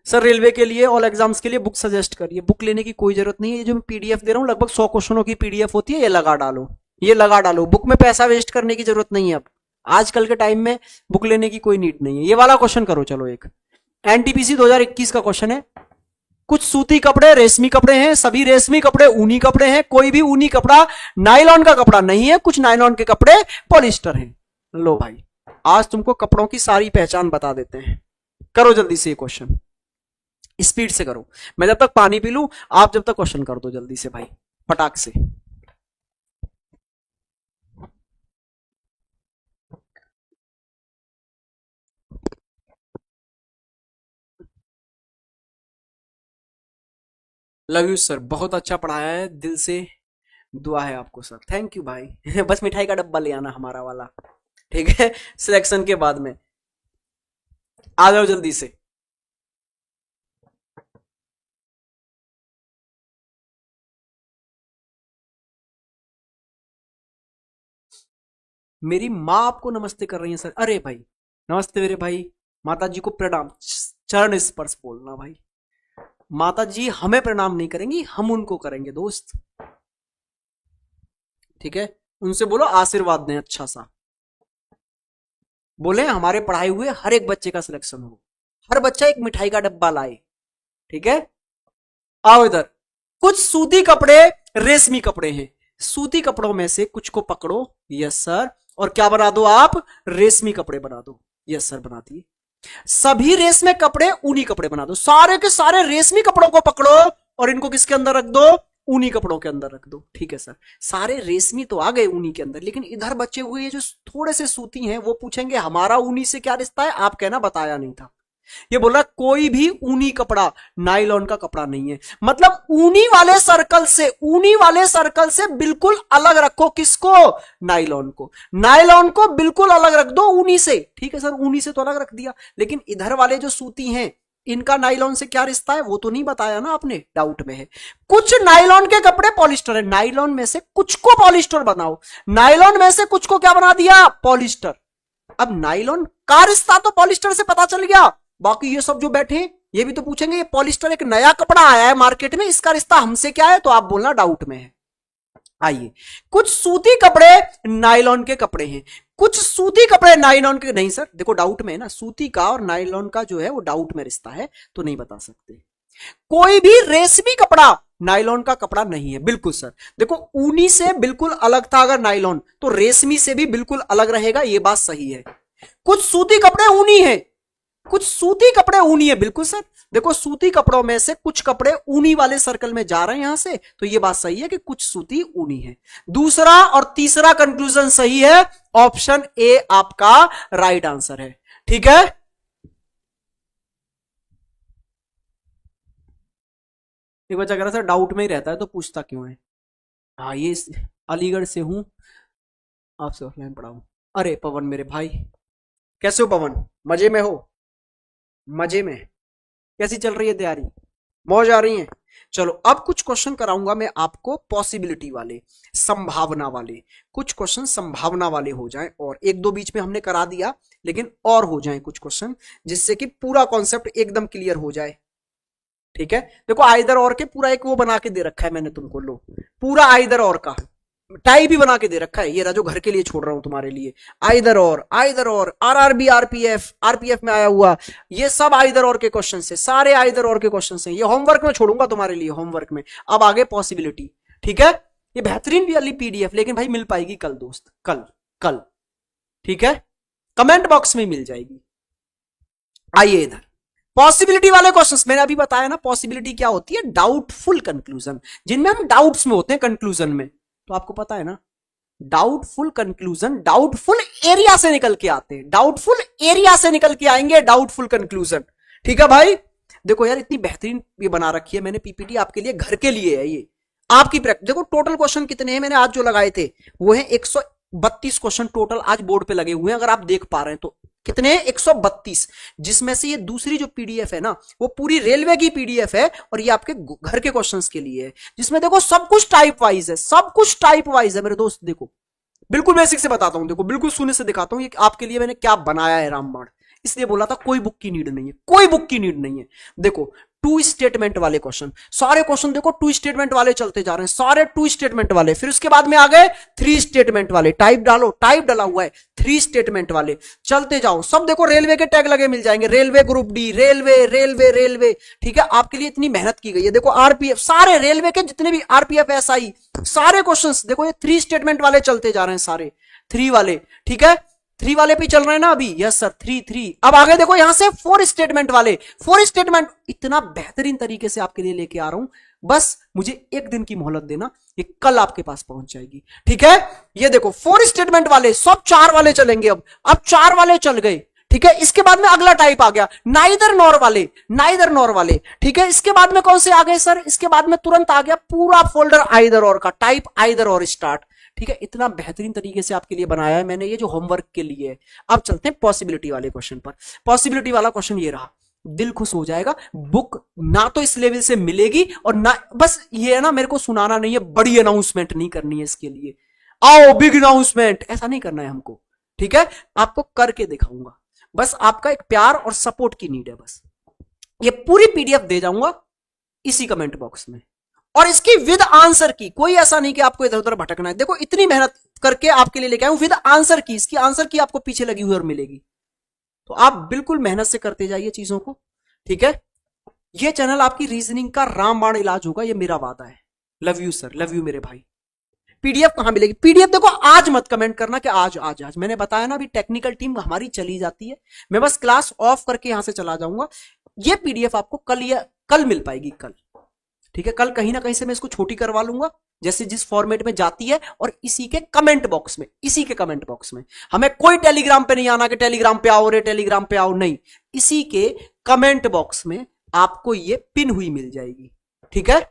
Sir railway के लिए ऑल एग्जाम्स के लिए बुक सजेस्ट करिए। बुक लेने की कोई जरूरत नहीं है, ये जो मैं पीडीएफ दे रहा हूँ लगभग 100 क्वेश्चनों की पीडीएफ होती है, ये लगा डालो, ये लगा डालो। बुक में पैसा वेस्ट करने की जरूरत नहीं है, अब आजकल के टाइम में बुक लेने की कोई नीड नहीं है। ये वाला क्वेश्चन करो चलो, एक एनटीपीसी 2021 का क्वेश्चन है। कुछ सूती कपड़े रेशमी कपड़े हैं, सभी रेशमी कपड़े ऊनी कपड़े हैं, कोई भी ऊनी कपड़ा नायलॉन का कपड़ा नहीं है, कुछ नायलॉन के कपड़े पॉलिस्टर हैं। लो भाई आज तुमको कपड़ों की सारी पहचान बता देते हैं। करो जल्दी से ये क्वेश्चन, स्पीड से करो, मैं जब तक पानी पी लूं आप जब तक क्वेश्चन कर दो जल्दी से भाई, फटाक से। लव यू सर, बहुत अच्छा पढ़ाया है, दिल से दुआ है आपको सर, थैंक यू भाई। बस मिठाई का डब्बा ले आना हमारा वाला, ठीक है, सिलेक्शन के बाद में। आ जाओ जल्दी से। मेरी माँ आपको नमस्ते कर रही है सर, अरे भाई नमस्ते मेरे भाई, माता जी को प्रणाम, चरण स्पर्श बोलना भाई। माता जी हमें प्रणाम नहीं करेंगी, हम उनको करेंगे दोस्त, ठीक है। उनसे बोलो आशीर्वाद दें अच्छा सा, बोले हमारे पढ़ाए हुए हर एक बच्चे का सिलेक्शन हो, हर बच्चा एक मिठाई का डब्बा लाए। ठीक है, आओ इधर। कुछ सूती कपड़े रेशमी कपड़े हैं, सूती कपड़ों में से कुछ को पकड़ो, यस सर, और क्या बना दो आप, रेशमी कपड़े बना दो, यस सर बना दिए। सभी रेशमी कपड़े ऊनी कपड़े बना दो, सारे के सारे रेशमी कपड़ों को पकड़ो और इनको किसके अंदर रख दो, ऊनी कपड़ों के अंदर रख दो। ठीक है सर, सारे रेशमी तो आ गए ऊनी के अंदर, लेकिन इधर बचे हुए ये जो थोड़े से सूती हैं वो पूछेंगे हमारा ऊनी से क्या रिश्ता है, आप कहना बताया नहीं था। ये बोल रहा कोई भी ऊनी कपड़ा नायलॉन का कपड़ा नहीं है, मतलब ऊनी वाले सर्कल से, ऊनी वाले सर्कल से बिल्कुल अलग रखो किसको, नायलॉन को, नायलॉन को बिल्कुल अलग रख दो ऊनी से। ठीक है सर, ऊनी से तो अलग रख दिया, लेकिन इधर वाले जो सूती हैं इनका नायलॉन से क्या रिश्ता है वो तो नहीं बताया ना आपने, डाउट में है। कुछ नायलॉन के कपड़े पॉलिस्टर है, नायलॉन में से कुछ को पॉलिस्टर बनाओ, नायलॉन में से कुछ को क्या बना दिया, पॉलिस्टर। अब नायलॉन का रिश्ता तो पॉलिस्टर से पता चल गया, बाकी ये सब जो बैठे ये भी तो पूछेंगे ये पॉलिस्टर एक नया कपड़ा आया है मार्केट में, इसका रिश्ता हमसे क्या है, तो आप बोलना डाउट में है। आइए, कुछ सूती कपड़े नायलॉन के कपड़े हैं, कुछ सूती कपड़े नायलॉन के नहीं सर, देखो डाउट में है ना, सूती का और नायलॉन का जो है वो डाउट में रिश्ता है तो नहीं बता सकते। कोई भी रेशमी कपड़ा नायलॉन का कपड़ा नहीं है, बिल्कुल सर, देखो ऊनी से बिल्कुल अलग था अगर नायलॉन, तो रेशमी से भी बिल्कुल अलग रहेगा, ये बात सही है। कुछ सूती कपड़े ऊनी है, कुछ सूती कपड़े ऊनी है, बिल्कुल सर, देखो सूती कपड़ों में से कुछ कपड़े ऊनी वाले सर्कल में जा रहे हैं यहां से, तो ये बात सही है कि कुछ सूती ऊनी है। दूसरा और तीसरा कंक्लूजन सही है, ऑप्शन ए आपका राइट आंसर है। ठीक है, एक बच्चा कह रहा था डाउट में ही रहता है तो पूछता क्यों है। हाँ, ये अलीगढ़ से हूं, आपसे ऑफलाइन पढ़ा हूं। अरे पवन मेरे भाई, कैसे हो पवन, मजे में हो, मजे में, कैसी चल रही है तैयारी, मौज आ रही है। चलो अब कुछ क्वेश्चन कराऊंगा मैं आपको पॉसिबिलिटी वाले, संभावना वाले, कुछ क्वेश्चन संभावना वाले हो जाएं, और एक दो बीच में हमने करा दिया, लेकिन और हो जाएं कुछ क्वेश्चन जिससे कि पूरा कॉन्सेप्ट एकदम क्लियर हो जाए। ठीक है, देखो आइदर और के पूरा एक वो बना के दे रखा है मैंने तुमको, लो पूरा आइदर और का टाइप भी बना के दे रखा है, ये रहा जो घर के लिए छोड़ रहा हूं तुम्हारे लिए, आइदर और, आइदर और, आरआरबी, आरपीएफ, आरपीएफ में आया हुआ, ये सब आइदर और के क्वेश्चन है, सारे आइदर और के क्वेश्चन हैं, ये होमवर्क में छोड़ूंगा तुम्हारे लिए, होमवर्क में। अब आगे पॉसिबिलिटी, ठीक है, ये बेहतरीन वाली पीडीएफ, लेकिन भाई मिल पाएगी कल दोस्त, कल, कल, ठीक है, कमेंट बॉक्स में मिल जाएगी। आइए इधर पॉसिबिलिटी वाले क्वेश्चंस, मैंने अभी बताया ना पॉसिबिलिटी क्या होती है, डाउटफुल कंक्लूजन, जिनमें हम डाउट्स में होते हैं कंक्लूजन में, तो आपको पता है ना, डाउटफुल कंक्लूजन डाउटफुल एरिया से निकल के आते हैं, डाउटफुल एरिया से निकल के आएंगे डाउटफुल कंक्लूजन। ठीक है भाई, देखो यार इतनी बेहतरीन ये बना रखी है मैंने पीपीटी आपके लिए, घर के लिए है ये, आपकी प्रैक्टिस। देखो टोटल क्वेश्चन कितने हैं मैंने आज जो लगाए थे, वो है 132 क्वेश्चन टोटल आज बोर्ड पे लगे हुए हैं, अगर आप देख पा रहे हैं तो कितने हैं, 132, जिसमें से ये दूसरी जो पीडीएफ है ना वो पूरी रेलवे की पीडीएफ है, और ये आपके घर के क्वेश्चंस के लिए है, जिसमें देखो सब कुछ टाइप वाइज है, सब कुछ टाइप वाइज है मेरे दोस्त। देखो बिल्कुल बेसिक से बताता हूं, देखो बिल्कुल सुनने से दिखाता हूं ये आपके लिए मैंने क्या बनाया है रामबाण, इसलिए बोला था कोई बुक की नीड नहीं है, कोई बुक की नीड नहीं है। देखो टू स्टेटमेंट वाले क्वेश्चन, सारे क्वेश्चन देखो टू स्टेटमेंट वाले चलते जा रहे हैं, सारे टू स्टेटमेंट वाले, फिर उसके बाद में आ गए थ्री स्टेटमेंट वाले, टाइप डालो, टाइप डाला हुआ है, थ्री स्टेटमेंट वाले चलते जाओ, सब देखो रेलवे के टैग लगे मिल जाएंगे, railway group D, railway railway railway, ठीक है, आपके लिए इतनी मेहनत की गई है। देखो आरपीएफ, सारे रेलवे के जितने भी आरपीएफ एसआई सारे क्वेश्चंस देखो ये थ्री स्टेटमेंट वाले चलते जा रहे हैं, सारे थ्री वाले, ठीक है, थ्री वाले पे चल रहे हैं ना अभी, यस सर, थ्री थ्री। अब आगे देखो यहां से फोर स्टेटमेंट वाले, फोर स्टेटमेंट इतना बेहतरीन तरीके से आपके लिए लेके आ रहा हूं, बस मुझे एक दिन की मोहलत देना, ये कल आपके पास पहुंच जाएगी। ठीक है, ये देखो फोर स्टेटमेंट वाले सब चार वाले चलेंगे, अब चार वाले चल गए, ठीक है, इसके बाद में अगला टाइप आ गया नाइदर नॉर वाले, नाइदर नॉर वाले, ठीक है, इसके बाद में कौन से आ गए सर, इसके बाद में तुरंत आ गया पूरा फोल्डर आइदर और का, टाइप आइदर और स्टार्ट। ठीक है, इतना बेहतरीन तरीके से आपके लिए बनाया है मैंने ये जो होमवर्क के लिए है। अब चलते हैं पॉसिबिलिटी वाले क्वेश्चन पर। पॉसिबिलिटी वाला क्वेश्चन ये रहा, दिल खुश हो जाएगा, बुक ना तो इस लेवल से मिलेगी और ना, बस ये है ना मेरे को सुनाना नहीं है, बड़ी अनाउंसमेंट नहीं करनी है इसके लिए, आओ बिग अनाउंसमेंट ऐसा नहीं करना है हमको, ठीक है, आपको करके दिखाऊंगा, बस आपका एक प्यार और सपोर्ट की नीड है, बस ये पूरी पीडीएफ दे जाऊंगा इसी कमेंट बॉक्स में, और इसकी विद आंसर की, कोई ऐसा नहीं कि आपको इधर उधर भटकना है। देखो इतनी मेहनत करके आपके लिए लेके आया हूं विद आंसर की। इसकी आंसर की आपको पीछे लगी हुई और मिलेगी। तो आप बिल्कुल मेहनत से करते जाइए चीजों को, ठीक है। ये चैनल आपकी रीजनिंग का रामबाण इलाज होगा, ये मेरा वादा है। Love you sir, love you मेरे भाई। पीडीएफ कहां मिलेगी? पीडीएफ देखो आज मत कमेंट करना कि आज आज आज, मैंने बताया ना अभी टेक्निकल टीम हमारी चली जाती है, मैं बस क्लास ऑफ करके यहां से चला जाऊंगा। ये पीडीएफ आपको कल मिल पाएगी, कल, ठीक है। कल कहीं ना कहीं से मैं इसको छोटी करवा लूंगा, जैसे जिस फॉर्मेट में जाती है, और इसी के कमेंट बॉक्स में हमें कोई टेलीग्राम पे नहीं आना कि टेलीग्राम पे आओ रे, टेलीग्राम पे आओ, नहीं, इसी के कमेंट बॉक्स में आपको ये पिन हुई मिल जाएगी, ठीक है।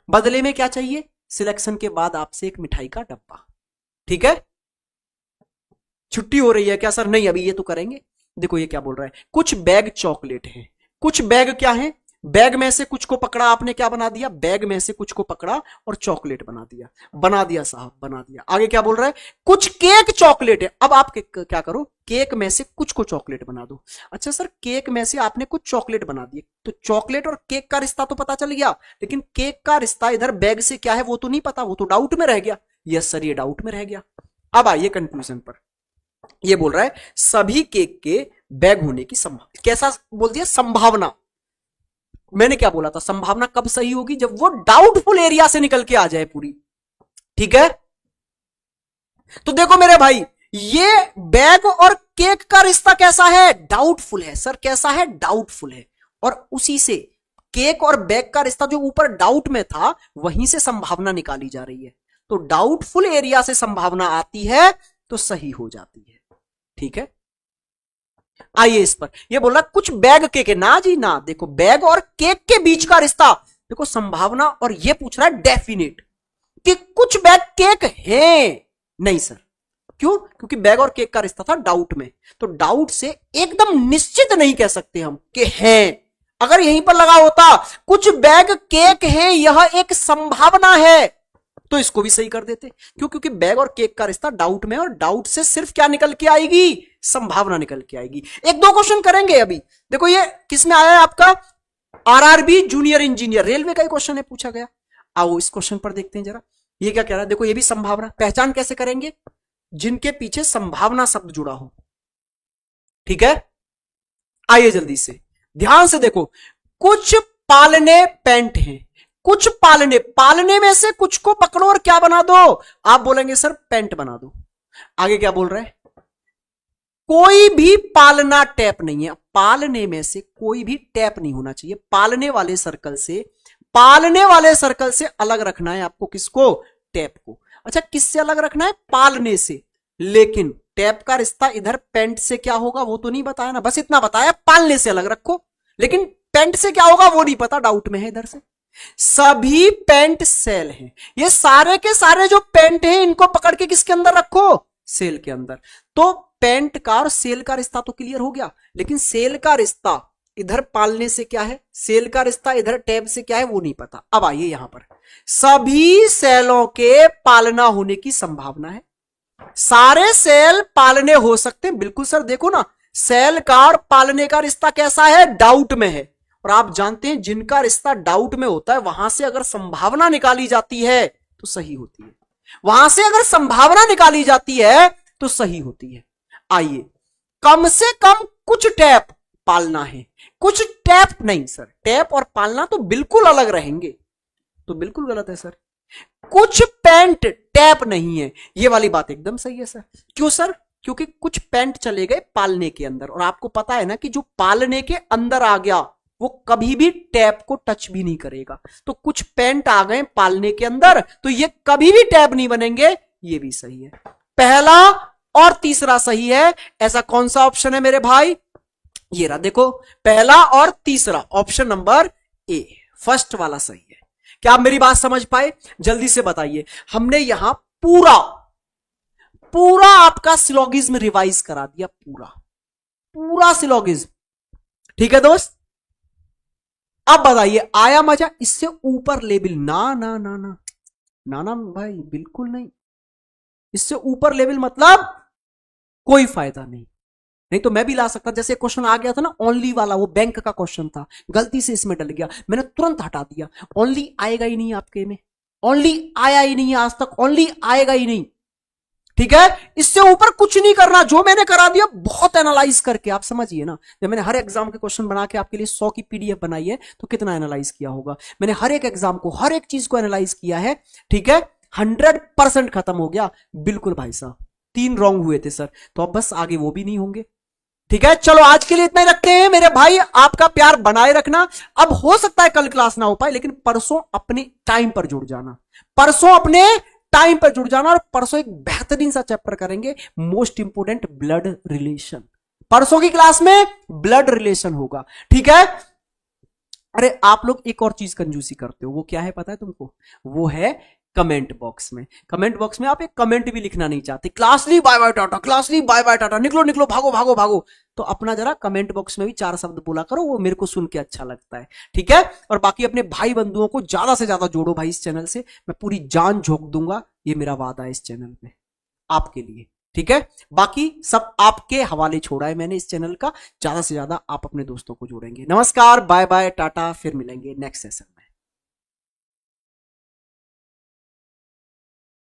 बदले में क्या चाहिए? सिलेक्शन के बाद आपसे एक मिठाई का डब्बा, ठीक है। छुट्टी हो रही है क्या सर? नहीं, अभी ये तो करेंगे। देखो ये क्या बोल रहा है, कुछ बैग चॉकलेट है, कुछ बैग क्या है? बैग में से कुछ को पकड़ा आपने, क्या बना दिया? बैग में से कुछ को पकड़ा और चॉकलेट बना दिया साहब, बना दिया। आगे क्या बोल रहा है? कुछ केक चॉकलेट है। अब आप क्या करो, केक में से कुछ को चॉकलेट बना दो। अच्छा सर, केक में से आपने कुछ चॉकलेट बना दिए, तो चॉकलेट और केक का रिश्ता तो पता चल गया, लेकिन केक का रिश्ता इधर बैग से क्या है वो तो नहीं पता, वो तो डाउट में रह गया। यस सर, ये डाउट में रह गया। अब आइए कंक्लूजन पर। ये बोल रहा है सभी केक के बैग होने की संभावना, कैसा बोल दिया? संभावना। मैंने क्या बोला था? संभावना कब सही होगी? जब वो डाउटफुल एरिया से निकल के आ जाए पूरी, ठीक है। तो देखो मेरे भाई, ये बैग और केक का रिश्ता कैसा है? डाउटफुल है सर। कैसा है? डाउटफुल है। और उसी से केक और बैग का रिश्ता जो ऊपर डाउट में था, वहीं से संभावना निकाली जा रही है। तो डाउटफुल एरिया से संभावना आती है तो सही हो जाती है, ठीक है। आइए इस पर। ये बोला कुछ बैग केक है ना जी ना। देखो बैग और केक के बीच का रिश्ता देखो, संभावना, और ये पूछ रहा है डेफिनेट कि कुछ बैग केक है। नहीं सर, क्यों? क्योंकि बैग और केक का रिश्ता था डाउट में, तो डाउट से एकदम निश्चित नहीं कह सकते हम कि हैं। अगर यहीं पर लगा होता कुछ बैग केक है, यह एक संभावना है, तो इसको भी सही कर देते। क्यों? क्योंकि बैग और केक का रिश्ता डाउट में, और डाउट से सिर्फ क्या निकल के आएगी? संभावना निकल के आएगी। एक दो क्वेश्चन करेंगे अभी। देखो ये किस में आया है आपका? आरआरबी जूनियर इंजीनियर, रेलवे का ही क्वेश्चन है, पूछा गया। आओ इस क्वेश्चन पर देखते हैं जरा, ये क्या कह रहा है। देखो ये भी संभावना, पहचान कैसे करेंगे? जिनके पीछे संभावना शब्द जुड़ा हो, ठीक है। आइए जल्दी से ध्यान से देखो, कुछ पालने पेंट हैं, कुछ पालने में से कुछ को पकड़ो और क्या बना दो? आप बोलेंगे सर पेंट बना दो। आगे क्या बोल रहा है? कोई भी पालना टैप नहीं है। पालने में से कोई भी टैप नहीं होना चाहिए। पालने वाले सर्कल से अलग रखना है आपको। किसको? टैप को। अच्छा, किससे अलग रखना है? पालने से। लेकिन टैप का रिश्ता इधर पेंट से क्या होगा वो तो नहीं बताया ना, बस इतना बताया पालने से अलग रखो। लेकिन पेंट से क्या होगा वो नहीं पता, डाउट में है इधर से। सभी पेंट सेल हैं। ये सारे के सारे जो पेंट हैं इनको पकड़ के किसके अंदर रखो? सेल के अंदर। तो पेंट का और सेल का रिश्ता तो क्लियर हो गया, लेकिन सेल का रिश्ता इधर पालने से क्या है, सेल का रिश्ता इधर टैब से क्या है वो नहीं पता। अब आइए यहां पर, सभी सेलों के पालना होने की संभावना है। सारे सेल पालने हो सकते हैं, बिल्कुल सर। देखो ना, सेल का और पालने का रिश्ता कैसा है? डाउट में है। और आप जानते हैं जिनका रिश्ता डाउट में होता है, वहां से अगर संभावना निकाली जाती है तो सही होती है। वहां से अगर संभावना निकाली जाती है तो सही होती है। आइए, कम से कम कुछ टैप पालना है, कुछ टैप नहीं सर। टैप और पालना तो बिल्कुल अलग रहेंगे, तो बिल्कुल गलत है सर। कुछ पेंट टैप नहीं है, ये वाली बात एकदम सही है सर। क्यों सर? क्योंकि कुछ पेंट चले गए पालने के अंदर, और आपको पता है ना कि जो पालने के अंदर आ गया वो कभी भी टैप को टच भी नहीं करेगा। तो कुछ पेंट आ गए पालने के अंदर, तो ये कभी भी टैप नहीं बनेंगे। ये भी सही है, पहला और तीसरा सही है। ऐसा कौन सा ऑप्शन है मेरे भाई? ये रहा, देखो, पहला और तीसरा, ऑप्शन नंबर ए, फर्स्ट वाला सही है। क्या आप मेरी बात समझ पाए? जल्दी से बताइए। हमने यहां पूरा आपका सिलोगिज्म रिवाइज करा दिया, पूरा सिलोगिज्म, ठीक है दोस्त। अब बताइए, आया मजा? इससे ऊपर लेवल ना ना ना ना ना ना भाई, बिल्कुल नहीं। इससे ऊपर लेवल मतलब कोई फायदा नहीं। नहीं तो मैं भी ला सकता, जैसे क्वेश्चन आ गया था ना ओनली वाला, वो बैंक का क्वेश्चन था, गलती से इसमें डल गया, मैंने तुरंत हटा दिया। ओनली आएगा ही नहीं आपके में, ओनली आया ही नहीं आज तक, ओनली आएगा ही नहीं। ठीक है, इससे ऊपर कुछ नहीं करना। जो मैंने करा दिया बहुत एनालाइज करके, आप समझिए ना। जब मैंने हर एग्जाम के क्वेश्चन बना के आपके लिए 100 की पीडीएफ बनाई है तो कितना एनालाइज किया होगा मैंने। हर एक एग्जाम को, हर एक चीज को एनालाइज किया है। ठीक है, 100% खत्म हो गया। बिल्कुल भाई साहब, 3 रॉन्ग हुए थे सर, तो अब बस आगे वो भी नहीं होंगे। ठीक है, चलो आज के लिए इतना ही रखते हैं मेरे भाई। आपका प्यार बनाए रखना। अब हो सकता है कल क्लास ना हो पाए, लेकिन परसों अपने टाइम पर जुड़ जाना। परसों अपने टाइम पर जुड़ जाना, और परसों एक बेहतरीन सा चैप्टर करेंगे, मोस्ट इंपोर्टेंट, ब्लड रिलेशन। परसों की क्लास में ब्लड रिलेशन होगा। ठीक है। अरे आप लोग एक और चीज कंजूसी करते हो, वो क्या है पता है तुमको? वो है कमेंट बॉक्स में। कमेंट बॉक्स में आप एक कमेंट भी लिखना नहीं चाहते, classily bye bye tata, classily bye bye tata, निकलो निकलो, भागो भागो भागो। तो अपना जरा कमेंट बॉक्स में भी 4 शब्द बोला करो, वो मेरे को सुन के अच्छा लगता है। ठीक है, और बाकी अपने भाई बंधुओं को ज्यादा से ज्यादा जोड़ो भाई इस चैनल से। मैं पूरी जान झोंक दूंगा, ये मेरा वादा है इस चैनल पे आपके लिए। ठीक है, बाकी सब आपके हवाले छोड़ा है मैंने इस चैनल का। ज्यादा से ज्यादा आप अपने दोस्तों को जोड़ेंगे। नमस्कार, बाय बाय टाटा, फिर मिलेंगे नेक्स्ट सेशन।